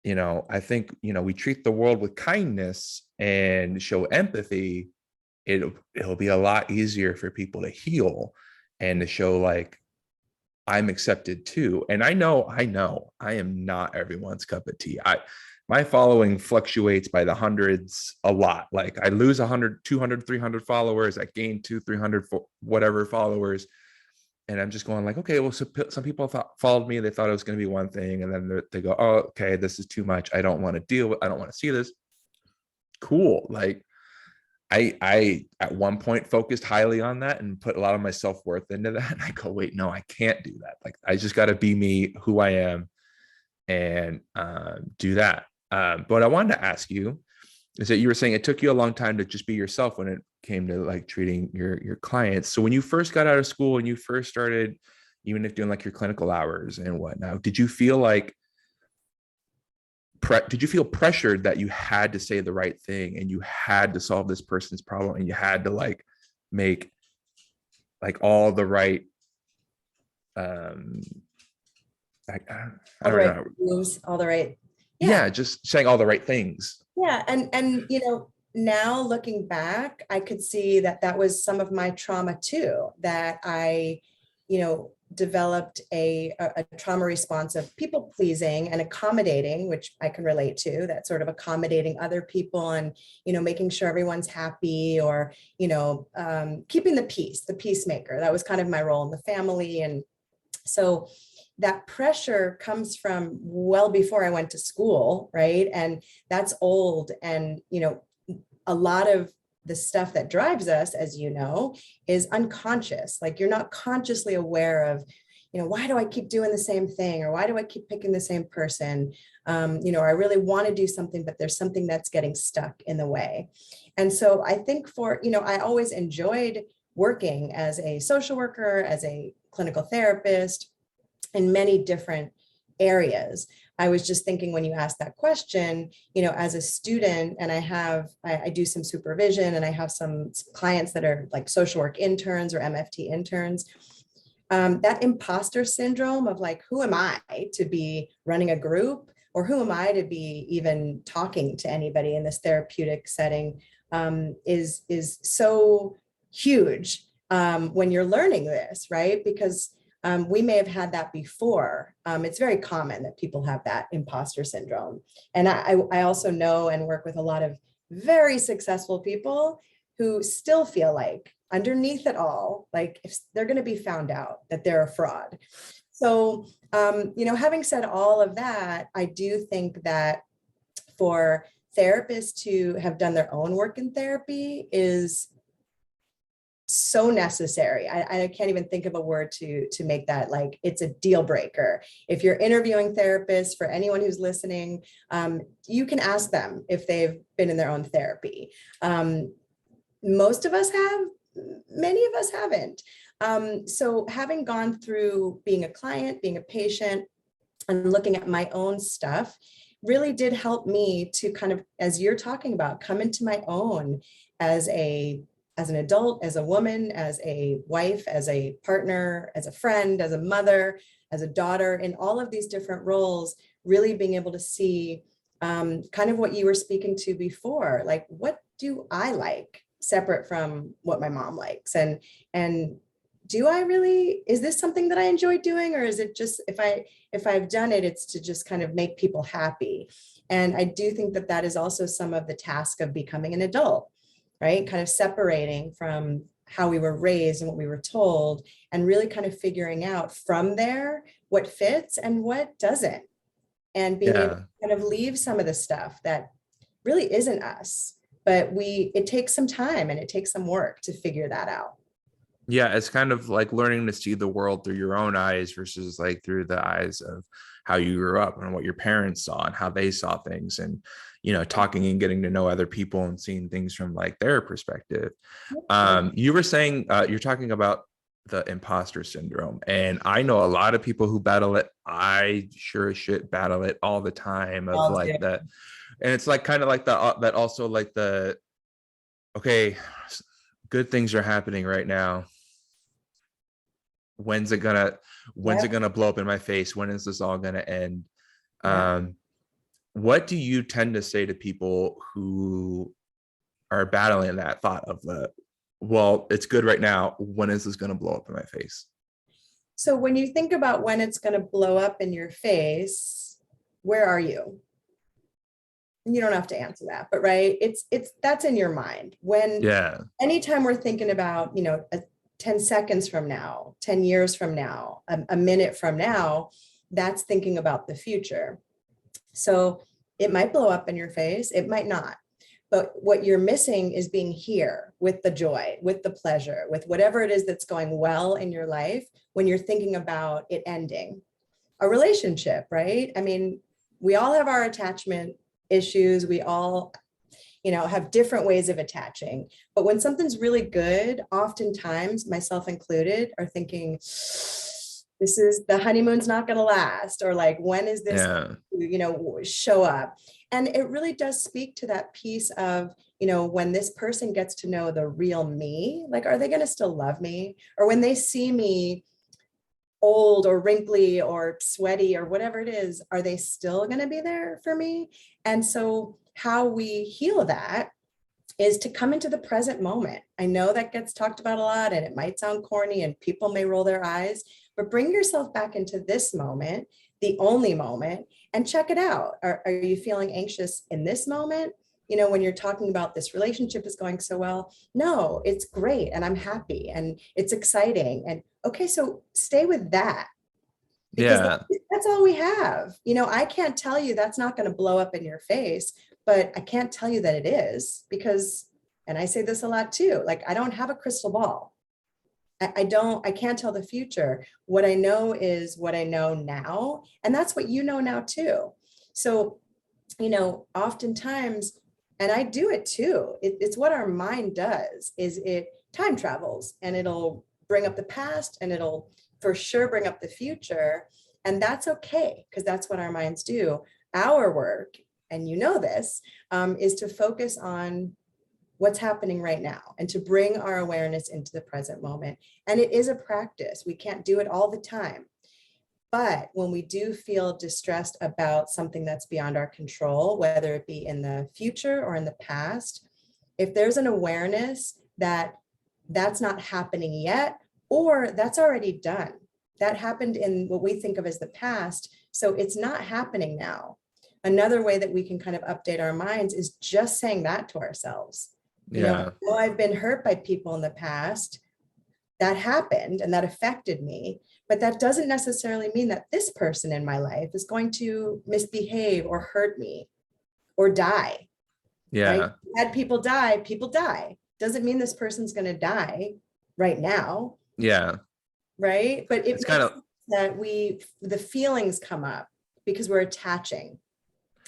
I think, we treat the world with kindness and show empathy. It'll be a lot easier for people to heal and to show like, I'm accepted too. And I know I am not everyone's cup of tea. My following fluctuates by the hundreds a lot. Like I lose 100, 200, 300 followers. I gain 200, 300 whatever followers. And I'm just going like, okay, well, so some people followed me. They thought it was going to be one thing. And then they go, oh, okay, this is too much. I don't want to deal with, I don't want to see this. Cool. Like I at one point focused highly on that and put a lot of my self-worth into that. And I go, wait, no, I can't do that. Like I just got to be me, who I am, and do that. But I wanted to ask you is that you were saying it took you a long time to just be yourself when it came to like treating your clients. So when you first got out of school and you first started, even if doing like your clinical hours and whatnot, did you feel like did you feel pressured that you had to say the right thing and you had to solve this person's problem and you had to like make like all the right I All the don't right know. moves, all the right. Yeah, just saying all the right things. Yeah, and now looking back, I could see that that was some of my trauma too, that I, developed a trauma response of people pleasing and accommodating, which I can relate to, that sort of accommodating other people and, making sure everyone's happy, or, keeping the peace, the peacemaker. That was kind of my role in the family. And so that pressure comes from well before I went to school, right? And that's old. And, a lot of the stuff that drives us, as you know, is unconscious. Like you're not consciously aware of, why do I keep doing the same thing? Or why do I keep picking the same person? Or I really want to do something, but there's something that's getting stuck in the way. And so I think I always enjoyed working as a social worker, as a clinical therapist in many different areas. I was just thinking when you asked that question, as a student, and I do some supervision and I have some clients that are like social work interns or MFT interns. That imposter syndrome of like, who am I to be running a group, or who am I to be even talking to anybody in this therapeutic setting, is so huge when you're learning this, right? Because we may have had that before. It's very common that people have that imposter syndrome. And I also know and work with a lot of very successful people who still feel like underneath it all, like if they're going to be found out that they're a fraud. So, having said all of that, I do think that for therapists to have done their own work in therapy is so necessary. I can't even think of a word to make that like it's a deal breaker. If you're interviewing therapists, for anyone who's listening, you can ask them if they've been in their own therapy. Most of us have, many of us haven't. So having gone through being a client, being a patient, and looking at my own stuff really did help me to kind of, as you're talking about, come into my own as an adult, as a woman, as a wife, as a partner, as a friend, as a mother, as a daughter, in all of these different roles, really being able to see kind of what you were speaking to before, like, what do I like separate from what my mom likes? And do I really, is this something that I enjoy doing? Or is it just, if I've done it, it's to just kind of make people happy. And I do think that that is also some of the task of becoming an adult, right? Kind of separating from how we were raised and what we were told, and really kind of figuring out from there what fits and what doesn't, and being able to kind of leave some of the stuff that really isn't us. But it takes some time and it takes some work to figure that out. Yeah, it's kind of like learning to see the world through your own eyes versus like through the eyes of how you grew up and what your parents saw and how they saw things, and talking and getting to know other people and seeing things from like their perspective. You were saying you're talking about the imposter syndrome, and I know a lot of people who battle it. I sure as shit battle it all the time of like that. And it's like kind of like that also like the okay, good things are happening right now. When's it gonna when's it Yep. gonna blow up in my face? When is this all gonna end? Yeah. um what do you tend to say to people who are battling that thought of the, well, it's good right now, when is this going to blow up in my face? So when you think about when it's going to blow up in your face, where are you? You don't have to answer that, but right, it's that's in your mind. When Yeah, anytime we're thinking about, 10 seconds from now, 10 years from now, a minute from now, that's thinking about the future. So it might blow up in your face, it might not. But what you're missing is being here with the joy, with the pleasure, with whatever it is that's going well in your life when you're thinking about it ending. A relationship, right? I mean, we all have our attachment issues. We all, have different ways of attaching. But when something's really good, oftentimes, myself included, are thinking, this is the honeymoon's not going to last, or like, when is this, yeah, show up? And it really does speak to that piece of, when this person gets to know the real me, like, are they going to still love me? Or when they see me old or wrinkly or sweaty or whatever it is, are they still going to be there for me? And so how we heal that is to come into the present moment. I know that gets talked about a lot and it might sound corny and people may roll their eyes, but bring yourself back into this moment, the only moment, and check it out. Are you feeling anxious in this moment? When you're talking about this relationship is going so well, no, it's great. And I'm happy and it's exciting. And okay, so stay with that, because yeah. that's all we have. I can't tell you that's not going to blow up in your face, but I can't tell you that it is, because, and I say this a lot too, like, I don't have a crystal ball. I can't tell the future. What I know is what I know now. And that's what you know now too. So, oftentimes, and I do it too, it's what our mind does, is it time travels and it'll bring up the past and it'll for sure bring up the future. And that's okay, because that's what our minds do. Our work, and this, is to focus on what's happening right now and to bring our awareness into the present moment. And it is a practice. We can't do it all the time. But when we do feel distressed about something that's beyond our control, whether it be in the future or in the past, if there's an awareness that that's not happening yet, or that's already done, that happened in what we think of as the past, so it's not happening now. Another way that we can kind of update our minds is just saying that to ourselves. Yeah, I've been hurt by people in the past, that happened and that affected me, but that doesn't necessarily mean that this person in my life is going to misbehave or hurt me or die, right? yeah. Had people die, people die. Doesn't mean this person's going to die right now, Yeah, right? But it it's kind makes of sense that the feelings come up because we're attaching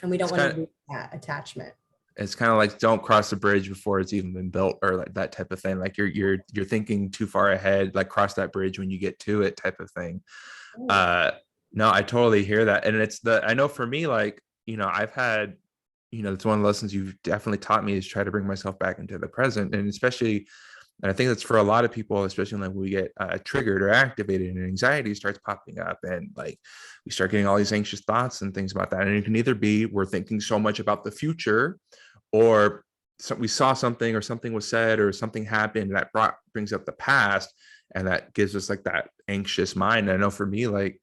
and we don't it's want kind to of lose that attachment. it's kind of like, don't cross the bridge before it's even been built, or like that type of thing. Like you're thinking too far ahead, like cross that bridge when you get to it type of thing. Oh, uh no, I totally hear that. And I know for me, like, I've had, it's one of the lessons you've definitely taught me, is try to bring myself back into the present. And especially, and I think that's for a lot of people, especially like when we get triggered or activated and anxiety starts popping up, and like we start getting all these anxious thoughts and things about that. And it can either be we're thinking so much about the future, or we saw something, or something was said, or something happened that brings up the past, and that gives us like that anxious mind. And I know for me, like,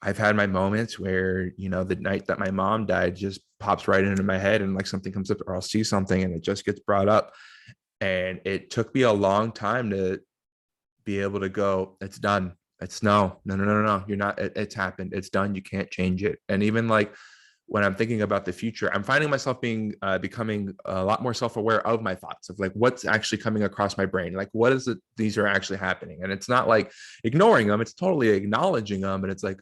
I've had my moments where, the night that my mom died just pops right into my head, and like something comes up, or I'll see something and it just gets brought up. And it took me a long time to be able to go, it's done. It's no. You're not, it's happened. It's done. You can't change it. And even like when I'm thinking about the future, I'm finding myself becoming a lot more self-aware of my thoughts, of like what's actually coming across my brain. Like, what is it? These are actually happening. And it's not like ignoring them. It's totally acknowledging them. And it's like,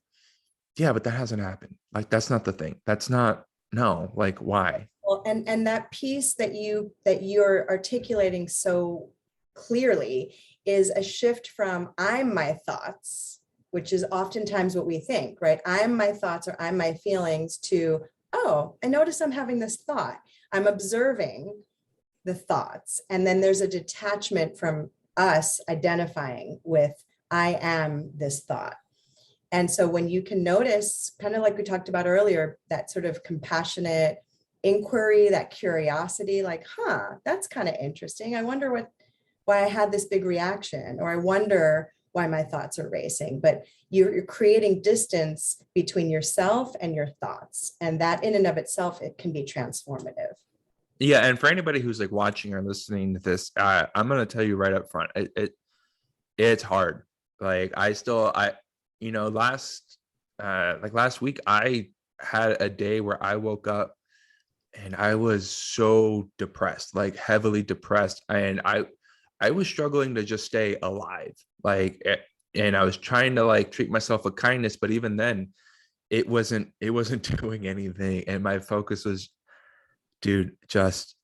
yeah, but that hasn't happened. Like, that's not the thing. That's not, no, like, why? well, and that piece that you're articulating so clearly is a shift from I'm my thoughts, which is oftentimes what we think, right? I'm my thoughts or I'm my feelings, to, oh, I notice I'm having this thought. I'm observing the thoughts. And then there's a detachment from us identifying with, I am this thought. And so when you can notice, kind of like we talked about earlier, that sort of compassionate inquiry, that curiosity, like, that's kind of interesting. I wonder why I had this big reaction, or I wonder why my thoughts are racing. But you're creating distance between yourself and your thoughts. And that in and of itself, it can be transformative. Yeah. And for anybody who's like watching or listening to this, I'm going to tell you right up front, it's hard. Like last week, I had a day where I woke up and I was so depressed, like heavily depressed. And I was struggling to just stay alive. And I was trying to like treat myself with kindness, but even then it wasn't doing anything. And my focus was, dude, just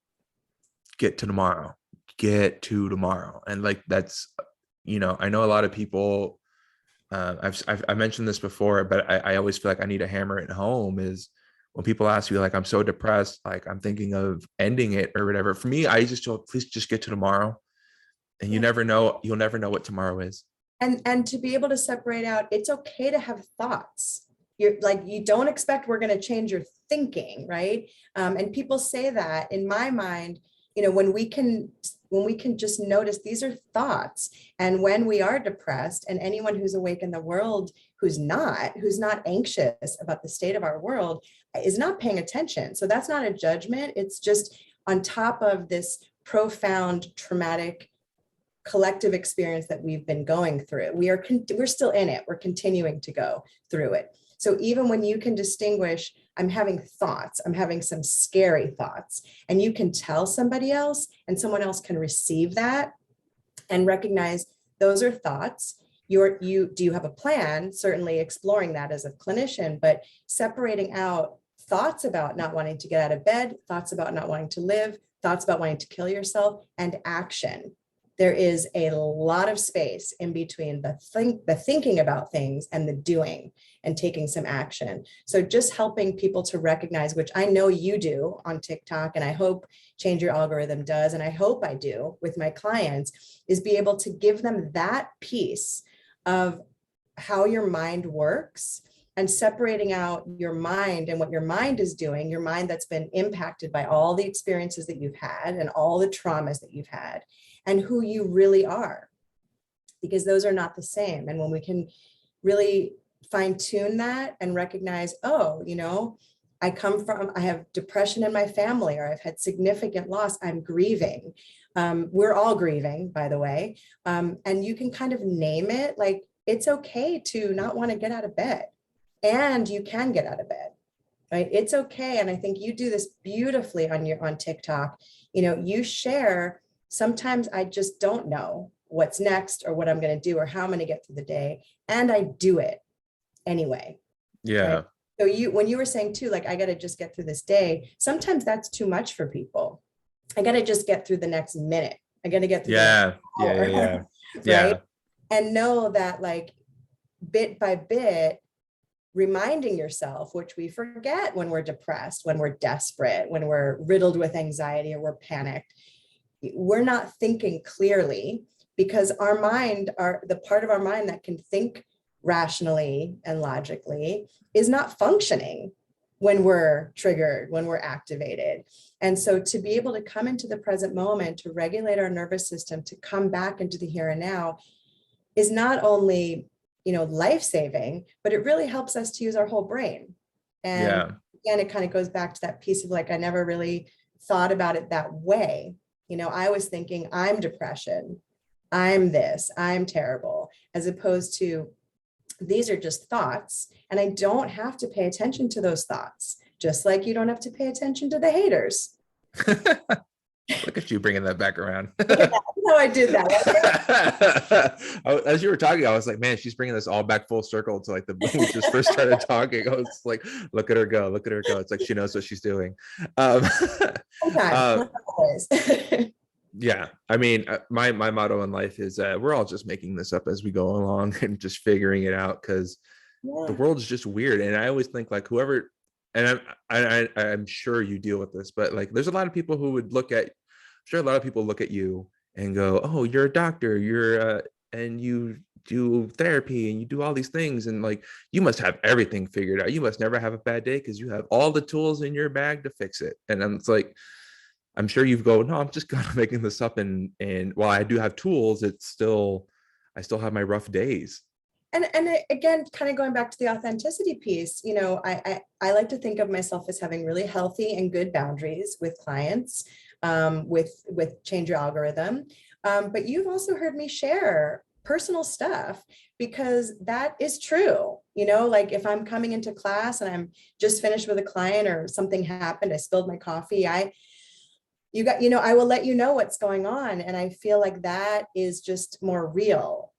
get to tomorrow. And like, that's, I know a lot of people, I mentioned this before, but I always feel like I need to hammer it home is when people ask you, like, I'm so depressed, like I'm thinking of ending it or whatever. For me, I just feel, please just get to tomorrow. And you'll never know what tomorrow is. And to be able to separate out, it's okay to have thoughts. You're like, you don't expect we're going to change your thinking, right? And people say that. In my mind, when we can just notice these are thoughts, and when we are depressed, and anyone who's awake in the world who's not anxious about the state of our world is not paying attention. So that's not a judgment. It's just on top of this profound traumatic collective experience that we've been going through. We're still in it. We're continuing to go through it. So even when you can distinguish, I'm having thoughts, I'm having some scary thoughts, and you can tell somebody else, and someone else can receive that and recognize those are thoughts. Do you have a plan? Certainly exploring that as a clinician, but separating out thoughts about not wanting to get out of bed, thoughts about not wanting to live, thoughts about wanting to kill yourself, and action. There is a lot of space in between the thinking about things and the doing and taking some action. So just helping people to recognize, which I know you do on TikTok, and I hope Change Your Algorithm does, and I hope I do with my clients, is be able to give them that piece of how your mind works, and separating out your mind and what your mind is doing, your mind that's been impacted by all the experiences that you've had and all the traumas that you've had, and who you really are, because those are not the same. And when we can really fine tune that and recognize, I have depression in my family, or I've had significant loss, I'm grieving. We're all grieving, by the way. And you can kind of name it, like, it's okay to not want to get out of bed, and you can get out of bed, right? It's okay. And I think you do this beautifully on TikTok. You share, sometimes I just don't know what's next or what I'm going to do or how I'm going to get through the day, and I do it anyway. Yeah. Right? So when you were saying too, like, I got to just get through this day, sometimes that's too much for people. I got to just get through the next minute. I got to get through the next hour, right? Yeah. And know that, like, bit by bit, reminding yourself, which we forget when we're depressed, when we're desperate, when we're riddled with anxiety or we're panicked, we're not thinking clearly, because our mind, the part of our mind that can think rationally and logically, is not functioning when we're triggered, when we're activated. And so to be able to come into the present moment, to regulate our nervous system, to come back into the here and now, is not only, life-saving, but it really helps us to use our whole brain. And again, it kind of goes back to that piece of, like, I never really thought about it that way. I was thinking, I'm depression, I'm this, I'm terrible, as opposed to, these are just thoughts, and I don't have to pay attention to those thoughts, just like you don't have to pay attention to the haters. Look at you bringing that back around. Look at that. How I did that. As you were talking, I was like, man, she's bringing this all back full circle to, like, when we just first started talking. I was like, look at her go, look at her go. It's like she knows what she's doing. Sometimes, not always. Yeah, I mean, my motto in life is we're all just making this up as we go along and just figuring it out, because the world is just weird. And I always think, like, whoever, and I'm sure you deal with this, but, like, there's a lot of people who would look at sure a lot of people look at you and go, oh, you're a doctor, and you do therapy and you do all these things, and like you must have everything figured out, you must never have a bad day because you have all the tools in your bag to fix it. And then it's like, I'm sure you go, no, I'm just kind of making this up, and while I do have tools, it's still, I still have my rough days. Again, kind of going back to the authenticity piece, I like to think of myself as having really healthy and good boundaries with clients, with change your algorithm. But you've also heard me share personal stuff because that is true. Like if I'm coming into class and I'm just finished with a client or something happened, I spilled my coffee, I will let you know what's going on. And I feel like that is just more real.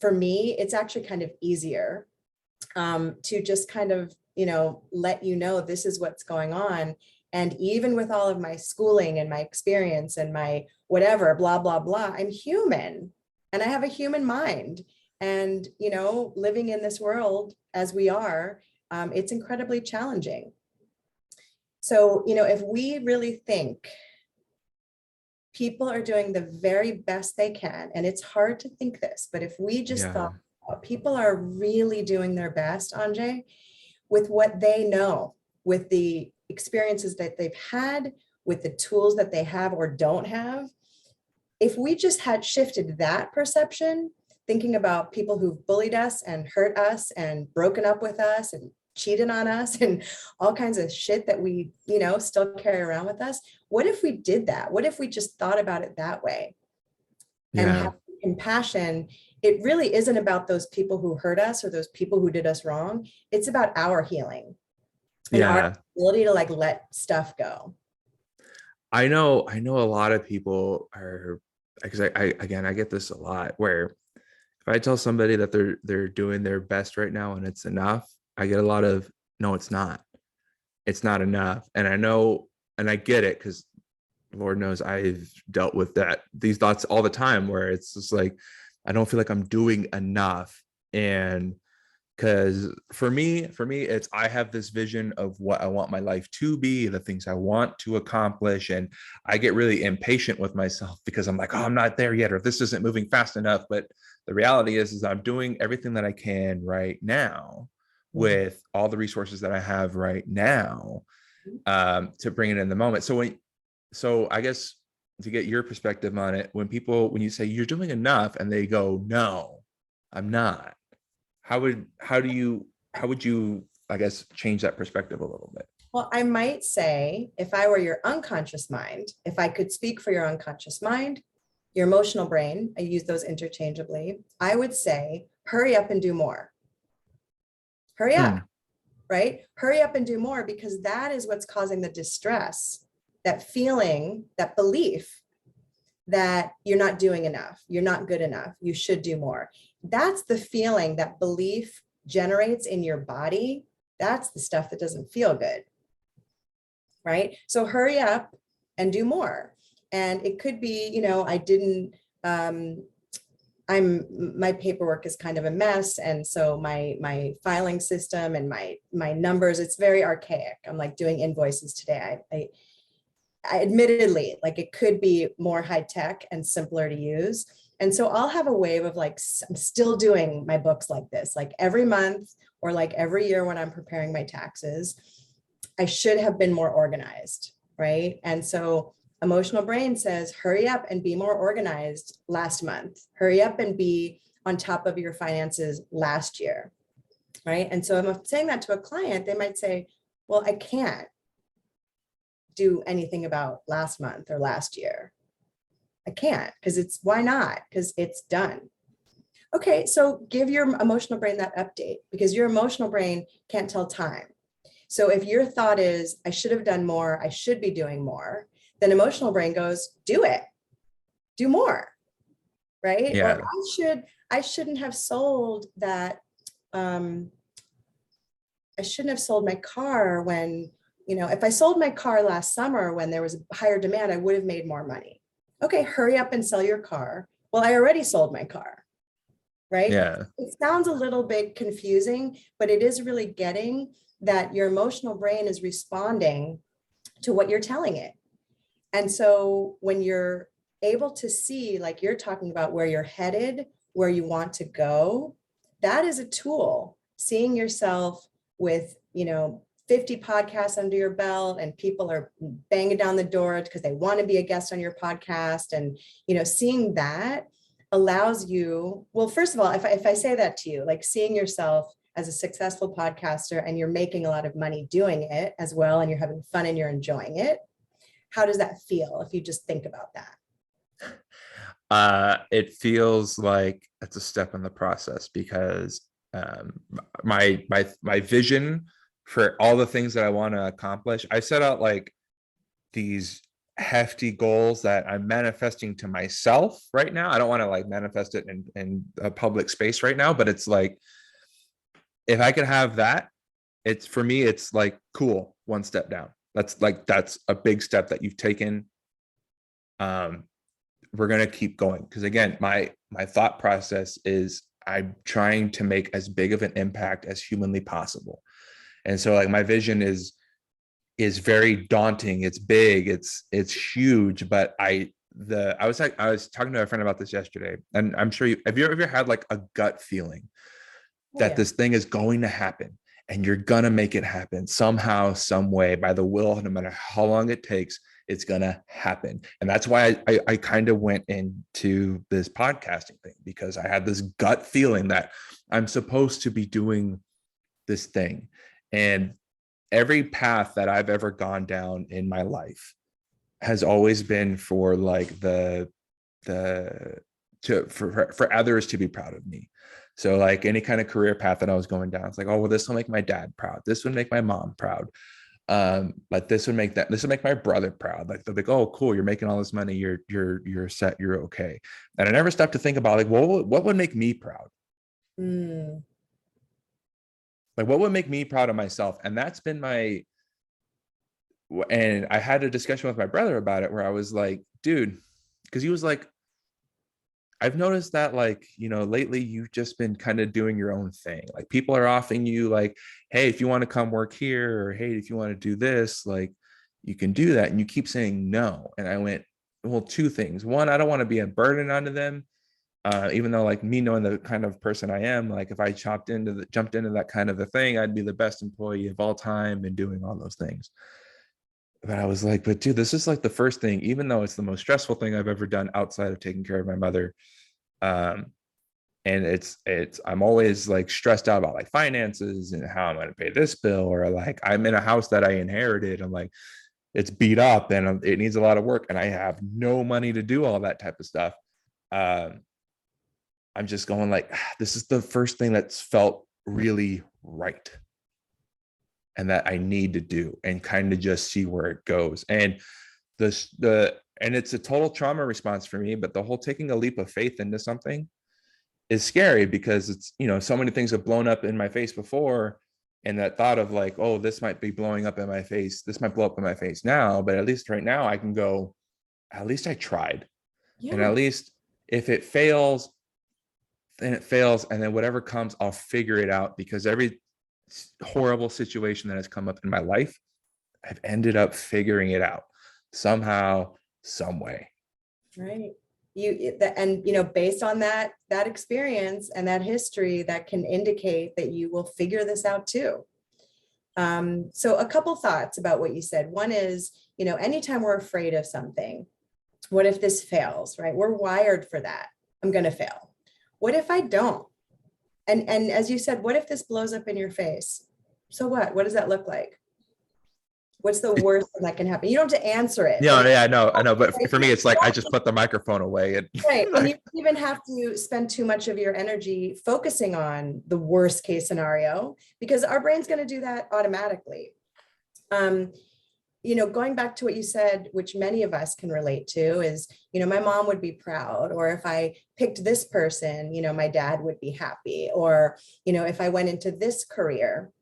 For me, it's actually kind of easier to just kind of, let you know this is what's going on. And even with all of my schooling and my experience and my whatever, blah, blah, blah, I'm human and I have a human mind. And, living in this world as we are, it's incredibly challenging. So, if we really think people are doing the very best they can, and it's hard to think this, but if we just Yeah. thought people are really doing their best, Anjay, with what they know, with the experiences that they've had, with the tools that they have or don't have, if we just had shifted that perception, thinking about people who've bullied us and hurt us and broken up with us and cheated on us and all kinds of shit that we, still carry around with us. What if we did that? What if we just thought about it that way and Yeah. have compassion? It really isn't about those people who hurt us or those people who did us wrong. It's about our healing and our Yeah. ability to like let stuff go. I know a lot of people are, because I get this a lot, where if I tell somebody that they're doing their best right now and it's enough, I get a lot of, no, it's not. It's not enough. And I know, and I get it, because Lord knows I've dealt with these thoughts all the time, where it's just like, I don't feel like I'm doing enough. And because for me it's, I have this vision of what I want my life to be, the things I want to accomplish, and I get really impatient with myself because I'm like, oh, I'm not there yet, or this isn't moving fast enough. But the reality is I'm doing everything that I can right now Mhm. with all the resources that I have right now, to bring it in the moment. So I guess, to get your perspective on it, when you say you're doing enough and they go, no, I'm not, how would you, I guess, change that perspective a little bit? Well, I might say, if I were your unconscious mind, if I could speak for your unconscious mind, your emotional brain, I use those interchangeably, I would say, hurry up and do more. Hurry up, Hmm. right? Hurry up and do more, because that is what's causing the distress, that feeling, that belief that you're not doing enough, you're not good enough, you should do more. That's the feeling that belief generates in your body. That's the stuff that doesn't feel good, right? So hurry up and do more. And it could be, I didn't, my paperwork is kind of a mess. And so my filing system and my numbers, it's very archaic. I'm like doing invoices today. I admittedly, like it could be more high tech and simpler to use. And so I'll have a wave of like, I'm still doing my books like this, like every month or like every year when I'm preparing my taxes, I should have been more organized, right? And so emotional brain says, hurry up and be more organized last month. Hurry up and be on top of your finances last year, right? And so if I'm saying that to a client, they might say, well, I can't do anything about last month or last year. I can't, because why not? Because it's done. Okay, so give your emotional brain that update, because your emotional brain can't tell time. So if your thought is, I should have done more, I should be doing more, then emotional brain goes, do it, do more, right? Or Yeah. I shouldn't have sold that, I shouldn't have sold my car when, if I sold my car last summer when there was a higher demand, I would have made more money. Okay, hurry up and sell your car. Well, I already sold my car, right? Yeah. It sounds a little bit confusing, but it is really getting that your emotional brain is responding to what you're telling it. And so when you're able to see, like you're talking about, where you're headed, where you want to go, that is a tool. Seeing yourself with, 50 podcasts under your belt, and people are banging down the door because they want to be a guest on your podcast. And, seeing that allows you, well, first of all, if I say that to you, like seeing yourself as a successful podcaster and you're making a lot of money doing it as well, and you're having fun and you're enjoying it, how does that feel if you just think about that? It feels like it's a step in the process because my vision for all the things that I want to accomplish, I set out like these hefty goals that I'm manifesting to myself right now. I don't want to like manifest it in a public space right now, but it's like, if I could have that, it's for me, it's like, cool, one step down. That's a big step that you've taken. We're going to keep going. Because again, my thought process is I'm trying to make as big of an impact as humanly possible. And so like my vision is very daunting. It's big, it's huge, but I was talking to a friend about this yesterday, and I'm sure have you ever had like a gut feeling that this thing is going to happen and you're gonna make it happen somehow, some way, by the will, no matter how long it takes, it's gonna happen. And that's why I kind of went into this podcasting thing, because I had this gut feeling that I'm supposed to be doing this thing. And every path that I've ever gone down in my life has always been for like for others to be proud of me. So like any kind of career path that I was going down, it's like, oh, well, this will make my dad proud. This would make my mom proud. Like this would make my brother proud. Like they'll be like, oh, cool, you're making all this money. You're set. You're okay. And I never stopped to think about like, well, what would make me proud? Mm. Like what would make me proud of myself? And that's been and I had a discussion with my brother about it where I was like, dude, because he was like, I've noticed that like, lately you've just been kind of doing your own thing. Like people are offering you like, hey, if you want to come work here, or hey, if you want to do this, like you can do that. And you keep saying no. And I went, well, two things. One, I don't want to be a burden onto them. Even though like me knowing the kind of person I am, like if I jumped into that kind of a thing, I'd be the best employee of all time and doing all those things. But I was like, but dude, this is like the first thing, even though it's the most stressful thing I've ever done outside of taking care of my mother. Um, and I'm always like stressed out about like finances and how I'm going to pay this bill, or like I'm in a house that I inherited. I'm like, it's beat up and it needs a lot of work and I have no money to do all that type of stuff. I'm just going like, this is the first thing that's felt really right and that I need to do, and kind of just see where it goes. And and it's a total trauma response for me, but the whole taking a leap of faith into something is scary, because it's, so many things have blown up in my face before. And that thought of like, oh, this might be blowing up in my face. This might blow up in my face now, but at least right now I can go, at least I tried. Yeah. And at least if it fails, then it fails. And then whatever comes, I'll figure it out, because every horrible situation that has come up in my life, I've ended up figuring it out somehow, some way. Right. Based on that experience and that history, that can indicate that you will figure this out too. So a couple thoughts about what you said. One is, anytime we're afraid of something, what if this fails, right? We're wired for that. I'm going to fail. What if I don't? And as you said, what if this blows up in your face? So what? What does that look like? What's the worst thing that can happen? You don't have to answer it. Yeah, I know. But for me, it's like I just put the microphone away. And right. And you don't even have to spend too much of your energy focusing on the worst case scenario, because our brain's going to do that automatically. Going back to what you said, which many of us can relate to, is, my mom would be proud, or if I picked this person, my dad would be happy, or, if I went into this career,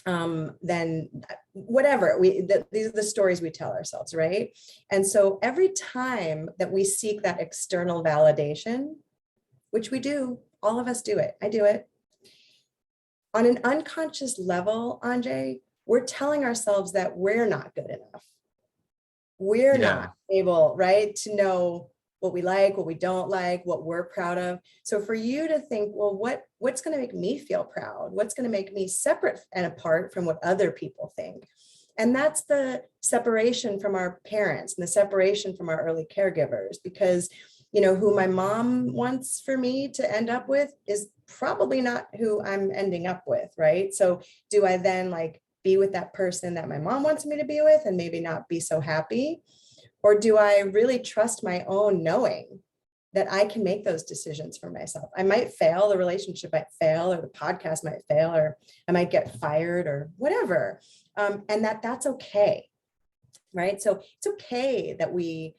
then whatever, these are the stories we tell ourselves, right? And so every time that we seek that external validation, which we do, all of us do it, I do it, on an unconscious level, Anjay, we're telling ourselves that we're not good enough. we're not Yeah. able, right, to know what we like, what we don't like, what we're proud of. So for you to think, well, what's going to make me feel proud? What's going to make me separate and apart from what other people think? And that's the separation from our parents and the separation from our early caregivers, because who my mom wants for me to end up with is probably not who I'm ending up with, right? So do I then like be with that person that my mom wants me to be with and maybe not be so happy? Or do I really trust my own knowing that I can make those decisions for myself? I might fail, the relationship might fail, or the podcast might fail, or I might get fired or whatever. And that's okay, right? So it's okay that we,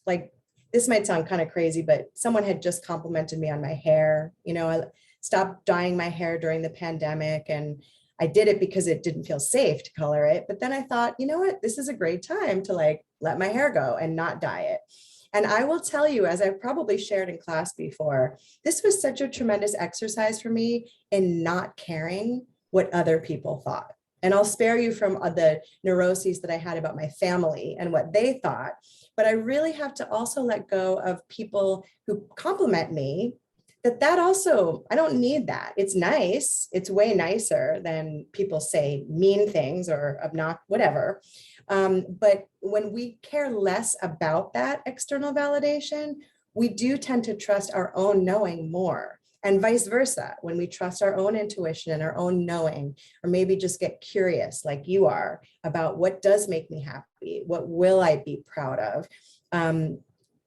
like, this might sound kind of crazy, but someone had just complimented me on my hair. I stopped dyeing my hair during the pandemic, and I did it because it didn't feel safe to color it. But then I thought, you know what, this is a great time to like let my hair go and not dye it. And I will tell you, as I've probably shared in class before, this was such a tremendous exercise for me in not caring what other people thought. And I'll spare you from the neuroses that I had about my family and what they thought. But I really have to also let go of people who compliment me. That also, I don't need that. It's nice. It's way nicer than people say mean things or obnoxious, whatever. But when we care less about that external validation, we do tend to trust our own knowing more. And vice versa, when we trust our own intuition and our own knowing, or maybe just get curious like you are about what does make me happy, what will I be proud of,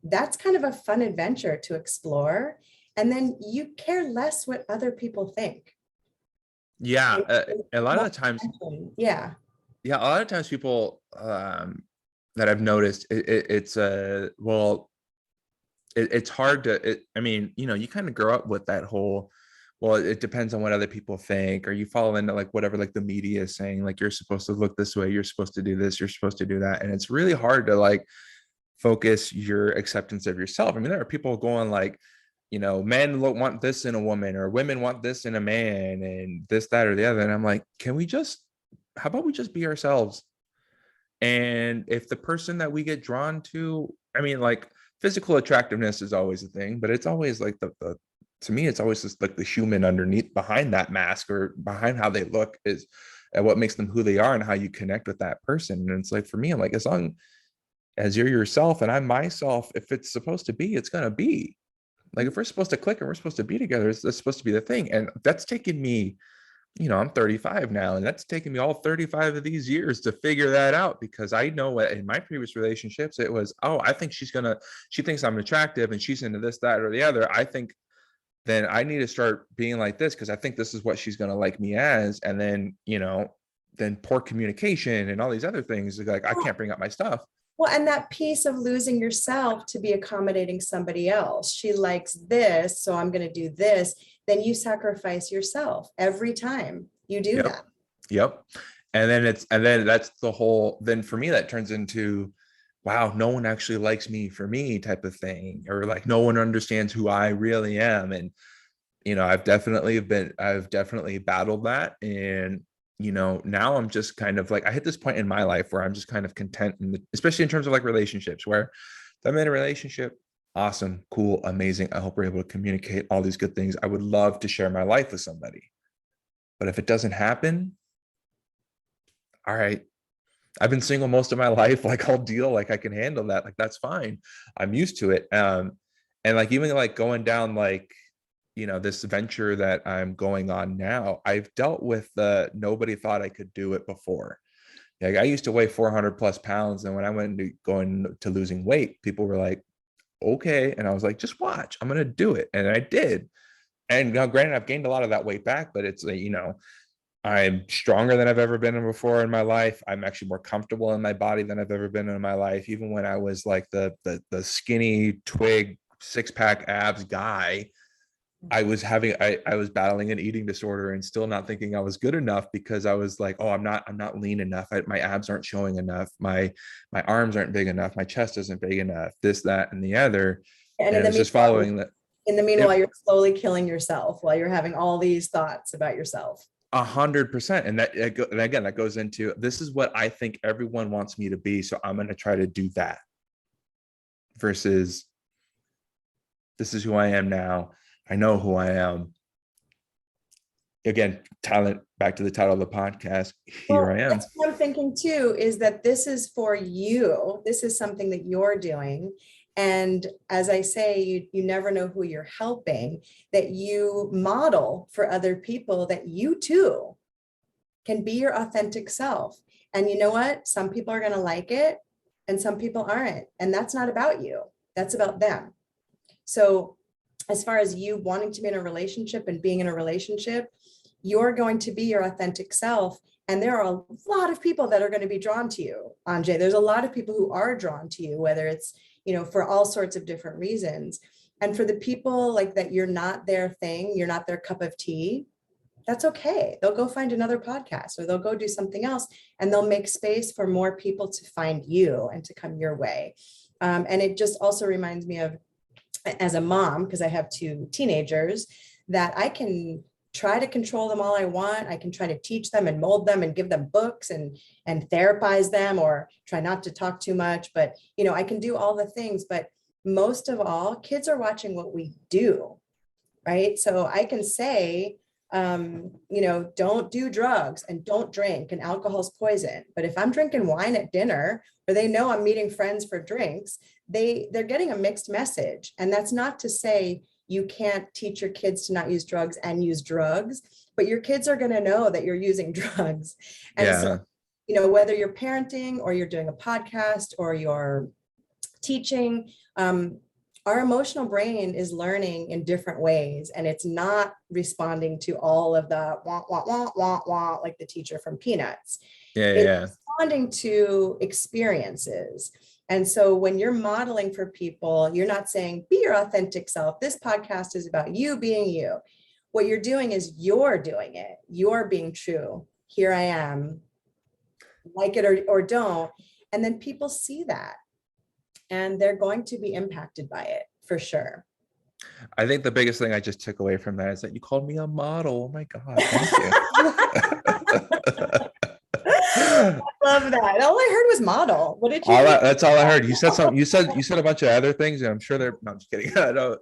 that's kind of a fun adventure to explore. And then you care less what other people think. Yeah. A lot of More the times, yeah. yeah, a lot of times people that I've noticed, it's well, it's hard to, I mean, you kind of grow up with that whole, well, it depends on what other people think, or you fall into like whatever like the media is saying, like you're supposed to look this way, you're supposed to do this, you're supposed to do that. And it's really hard to like focus your acceptance of yourself. I mean, there are people going like, men want this in a woman, or women want this in a man, and this, that, or the other. And I'm like, how about we just be ourselves? And if the person that we get drawn to, I mean, like physical attractiveness is always a thing, but it's always like the to me, it's always just like the human underneath behind that mask, or behind how they look is and what makes them who they are and how you connect with that person. And it's like, for me, I'm like, as long as you're yourself and I'm myself, if it's supposed to be, it's going to be. Like if we're supposed to click and we're supposed to be together, it's supposed to be the thing. And that's taken me, I'm 35 now, and that's taken me all 35 of these years to figure that out, because I know what in my previous relationships, it was, oh, I think she thinks I'm attractive and she's into this, that, or the other. I think then I need to start being like this because I think this is what she's going to like me as. And then, then poor communication and all these other things. Like I can't bring up my stuff. Well, and that piece of losing yourself to be accommodating somebody else. She likes this, so I'm going to do this. Then you sacrifice yourself every time you do Yep. that. Yep. And then that's the whole, then for me, that turns into, wow, no one actually likes me for me type of thing, or like no one understands who I really am. And, I've definitely battled that. And, now I'm just kind of like, I hit this point in my life where I'm just kind of content, especially in terms of like relationships, where if I'm in a relationship, awesome, cool, amazing. I hope we're able to communicate all these good things. I would love to share my life with somebody. But if it doesn't happen, all right, I've been single most of my life. Like I'll deal, like I can handle that. Like that's fine. I'm used to it. And like even like going down like, this venture that I'm going on now, I've dealt with nobody thought I could do it before. Like I used to weigh 400 plus pounds. And when I went into going to losing weight, people were like, okay. And I was like, just watch, I'm going to do it. And I did. And now granted, I've gained a lot of that weight back, but it's, I'm stronger than I've ever been in before in my life. I'm actually more comfortable in my body than I've ever been in my life. Even when I was like the skinny twig 6-pack abs guy, I was battling an eating disorder and still not thinking I was good enough, because I was like, oh, I'm not lean enough. My abs aren't showing enough. My arms aren't big enough. My chest isn't big enough. This, that, and the other. And And in it the was just meanwhile, following that. in the meanwhile, Yep. you're slowly killing yourself while you're having all these thoughts about yourself. 100%. And and again, that goes into, this is what I think everyone wants me to be, so I'm going to try to do that, versus this is who I am now. I know who I am. Again, talent, back to the title of the podcast. Here Well, I am. that's what I'm thinking too, is that this is for you. This is something that you're doing. And as I say, you never know who you're helping, that you model for other people that you too can be your authentic self. And you know what? Some people are going to like it and some people aren't. And that's not about you. That's about them. So as far as you wanting to be in a relationship and being in a relationship, you're going to be your authentic self. And there are a lot of people that are going to be drawn to you, Anjay. There's a lot of people who are drawn to you, whether it's, for all sorts of different reasons. And for the people like that, you're not their thing, you're not their cup of tea. That's okay. They'll go find another podcast or they'll go do something else, and they'll make space for more people to find you and to come your way. And it just also reminds me of, as a mom, because I have 2 teenagers, that I can try to control them all I want. I can try to teach them and mold them and give them books and therapize them, or try not to talk too much. But, I can do all the things, but most of all, kids are watching what we do, right? So I can say, don't do drugs and don't drink, and alcohol's poison. But if I'm drinking wine at dinner, or they know I'm meeting friends for drinks, they're getting a mixed message. And that's not to say you can't teach your kids to not use drugs and use drugs, but your kids are going to know that you're using drugs. And so, whether you're parenting or you're doing a podcast or you're teaching, our emotional brain is learning in different ways, and it's not responding to all of the wah, wah, wah, wah, wah, like the teacher from Peanuts. It's responding to experiences. And so when you're modeling for people, you're not saying, be your authentic self. This podcast is about you being you. What you're doing is you're doing it. You're being true. Here I am, like it or don't. And then people see that, and they're going to be impacted by it for sure. I think the biggest thing I just took away from that is that you called me a model. Oh my God, thank you. I love that. All I heard was model. What did you That's all I heard. You said something. You said a bunch of other things, and I'm sure they're. No, I'm just kidding. No,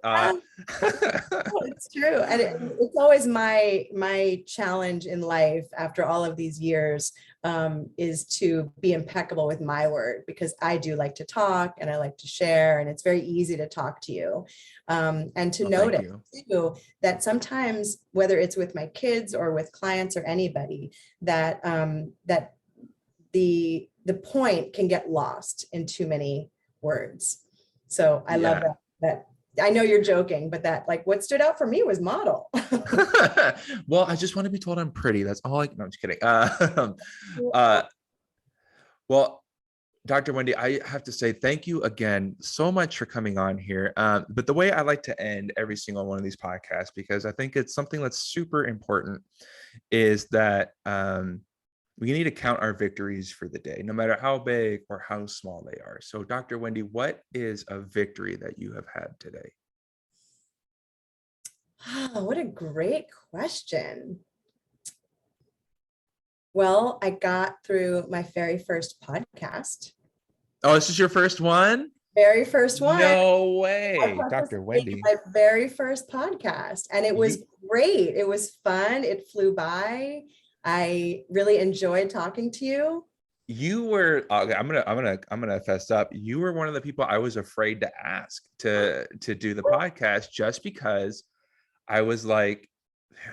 it's true, and it's always my challenge in life after all of these years, is to be impeccable with my word, because I do like to talk and I like to share, and it's very easy to talk to you, and to notice too that sometimes, whether it's with my kids or with clients or anybody, that that the point can get lost in too many words. So I love that. I know you're joking, but that, like, what stood out for me was model. Well, I just want to be told I'm pretty. That's all no, I'm just kidding. Well, Dr. Wendy, I have to say thank you again so much for coming on here. But the way I like to end every single one of these podcasts, because I think it's something that's super important, is that we need to count our victories for the day, no matter how big or how small they are. So, Dr. Wendy, what is a victory that you have had today? Oh, what a great question. Well, I got through my very first podcast. Oh, this is your first one? Very first one. No way, Dr. Wendy. My very first podcast, and it was great. It was fun. It flew by. I really enjoyed talking to you. You were I'm gonna fess up. You were one of the people I was afraid to ask to do the podcast, just because I was like,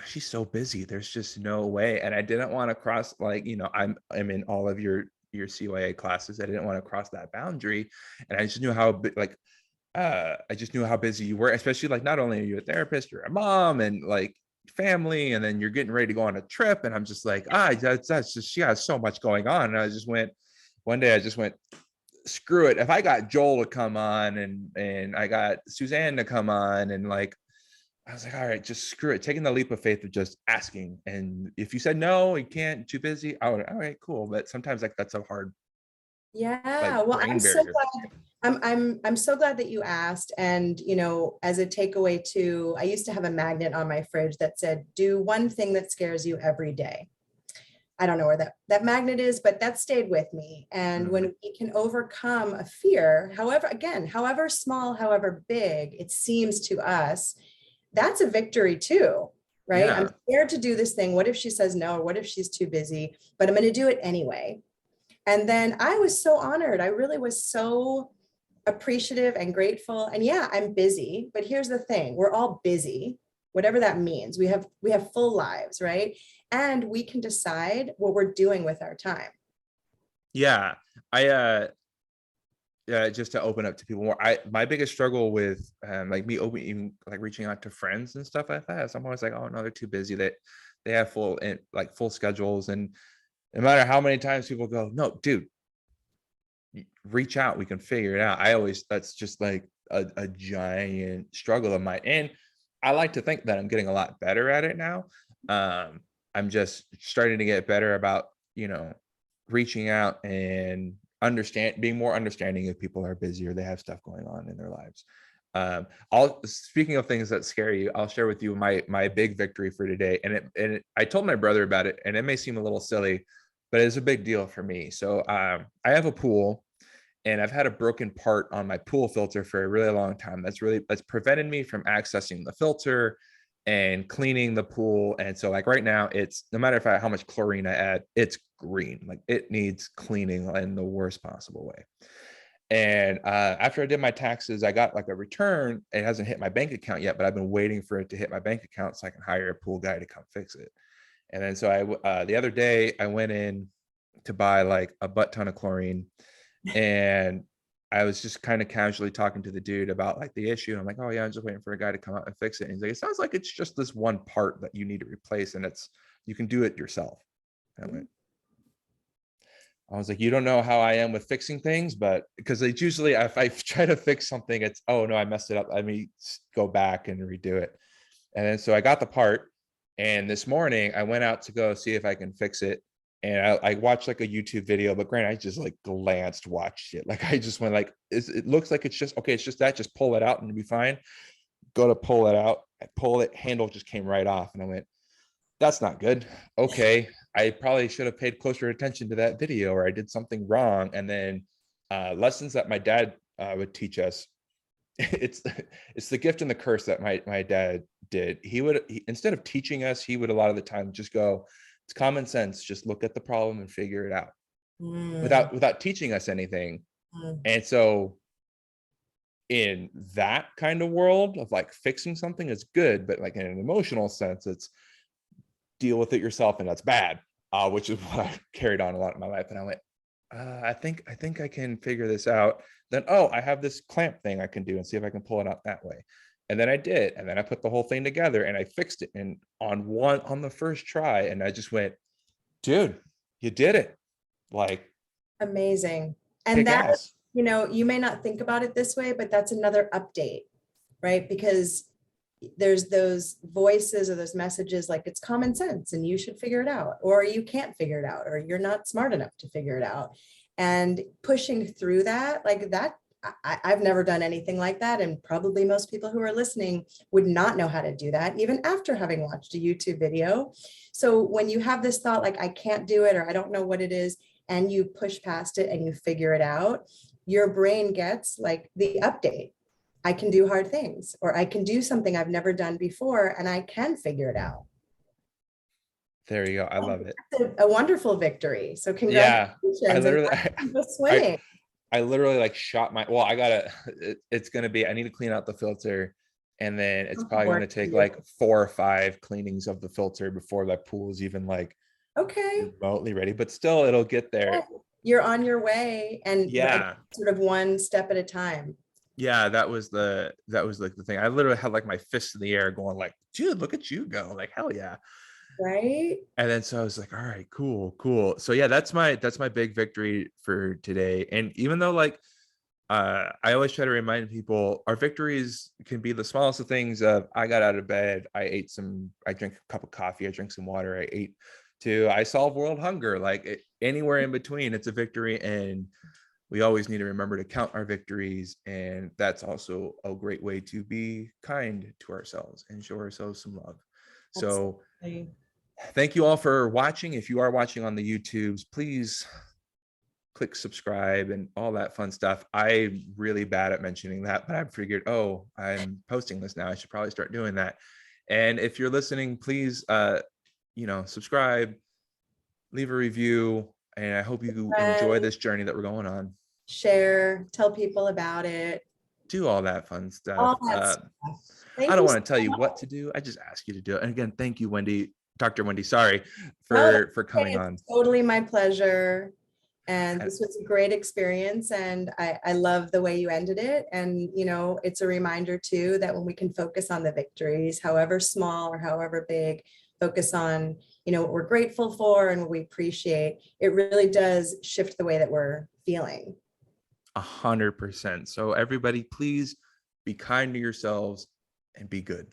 she's so busy. There's just no way. And I didn't want to cross, like, I'm in all of your CYA classes. I didn't want to cross that boundary. And I just knew how I just knew how busy you were, especially, like, not only are you a therapist, you're a mom and like family, and then you're getting ready to go on a trip. And I'm just like, that's just, she has so much going on. And one day I just went, screw it. If I got Joel to come on and I got Suzanne to come on, and like, I was like, all right, just screw it. Taking the leap of faith of just asking. And if you said, no, you can't, too busy, I would, all right, cool. But sometimes, like, that's a hard, yeah, like, well, I'm so glad I'm so glad that you asked. And, you know, as a takeaway too, I used to have a magnet on my fridge that said, do one thing that scares you every day. I don't know where that magnet is, but that stayed with me. And Mm, when we can overcome a fear, however, again, however small, however big it seems to us, that's a victory too, right? I'm yeah. scared to do this thing. What if she says no? Or what if she's too busy? But I'm going to do it anyway. And then I was so honored. I really was so appreciative and grateful. And yeah, I'm busy, but here's the thing, we're all busy, whatever that means. We have full lives, right? And we can decide what we're doing with our time. Yeah. I just to open up to people more, my biggest struggle with like me opening, like reaching out to friends and stuff like that, I'm always like, oh no, they're too busy, that they have full and like full schedules. And no matter how many times people go, no dude, reach out, we can figure it out, I always, that's just like a giant struggle of mine. And I like to think that I'm getting a lot better at it now. I'm just starting to get better about, you know, reaching out and being more understanding if people are busy or they have stuff going on in their lives. I'll Speaking of things that scare you, I'll share with you my big victory for today. I told my brother about it, and it may seem a little silly, but it's a big deal for me. So I have a pool, and I've had a broken part on my pool filter for a really long time. That's prevented me from accessing the filter and cleaning the pool. And so like right now, it's no matter how much chlorine I add, it's green. Like it needs cleaning in the worst possible way. And after I did my taxes, I got like a return. It hasn't hit my bank account yet, but I've been waiting for it to hit my bank account so I can hire a pool guy to come fix it. And then so the other day I went in to buy like a butt ton of chlorine, and I was just kind of casually talking to the dude about like the issue. I'm like, oh yeah, I'm just waiting for a guy to come out and fix it. And he's like, it sounds like it's just this one part that you need to replace, and you can do it yourself. And I was like, you don't know how I am with fixing things, but because it's usually if I try to fix something, it's, oh no, I messed it up, let me go back and redo it. And then so I got the part, and this morning I went out to go see if I can fix it. And I watched like a YouTube video, but granted, I just like watched it. Like I just went like, it looks like it's just okay. It's just that, just pull it out and it'll be fine. Go to pull it out, I pull it, handle just came right off, and I went, that's not good. Okay, I probably should have paid closer attention to that video, or I did something wrong. And then lessons that my dad would teach us. It's the gift and the curse that my dad did. Instead of teaching us, he would a lot of the time just go, it's common sense, just look at the problem and figure it out, Mm, without teaching us anything. mm. And so in that kind of world of like fixing something is good, but like in an emotional sense, it's deal with it yourself, and that's bad. Which is what I carried on a lot in my life. And I went, I think I can figure this out. Then, oh, I have this clamp thing I can do and see if I can pull it out that way. And then I did, and then I put the whole thing together and I fixed it. And on the first try, and I just went, dude, you did it. Like, Amazing. And kick that, ass. you know, you may not think about it this way, but that's another update, right? Because there's those voices or those messages like it's common sense and you should figure it out, or you can't figure it out, or you're not smart enough to figure it out. And pushing through that, like that, I've never done anything like that. And probably most people who are listening would not know how to do that, even after having watched a YouTube video. So when you have this thought, like, I can't do it, or I don't know what it is, and you push past it and you figure it out, your brain gets like the update. I can do hard things, or I can do something I've never done before, and I can figure it out. There you go. I love it. That's a wonderful victory. So Yeah. congratulations. I And literally, keep a I, swing. I literally like shot my, well, it's going to be, I need to clean out the filter. And then it's probably going to take You. like 4 or 5 cleanings of the filter before that pool is even like Okay. remotely ready, but still it'll get Yeah. there. You're on your way, and Yeah. sort of one step at a time. Yeah. That was like the thing. I literally had like my fist in the air going like, dude, look at you go, like, hell yeah. Right? And then so I was like, all right, cool. So yeah, that's my big victory for today. And even though like I always try to remind people our victories can be the smallest of things. Of I got out of bed, I drank a cup of coffee, I drank some water, I ate, to I solve world hunger, like anywhere in between, it's a victory. And we always need to remember to count our victories. And that's also a great way to be kind to ourselves and show ourselves some love. So Absolutely. thank you all for watching. If you are watching on the YouTubes, please click subscribe and all that fun stuff. I'm really bad at mentioning that, but I figured, oh, I'm posting this now, I should probably start doing that. And if you're listening, please, subscribe, leave a review, and I hope you enjoy Friends, this journey that we're going on. share, tell people about it, Do all that fun all stuff. that stuff. I Thank don't you so want to tell you much. what to do. I just ask you to do it. And again, thank you, Wendy, Dr. Wendy, sorry No, that's for okay. coming on. It's totally my pleasure. And And this was a great experience. And I love the way you ended it. And, it's a reminder too, that when we can focus on the victories, however small or however big, focus on, what we're grateful for and what we appreciate, it really does shift the way that we're feeling. 100%. So everybody, please be kind to yourselves and be good.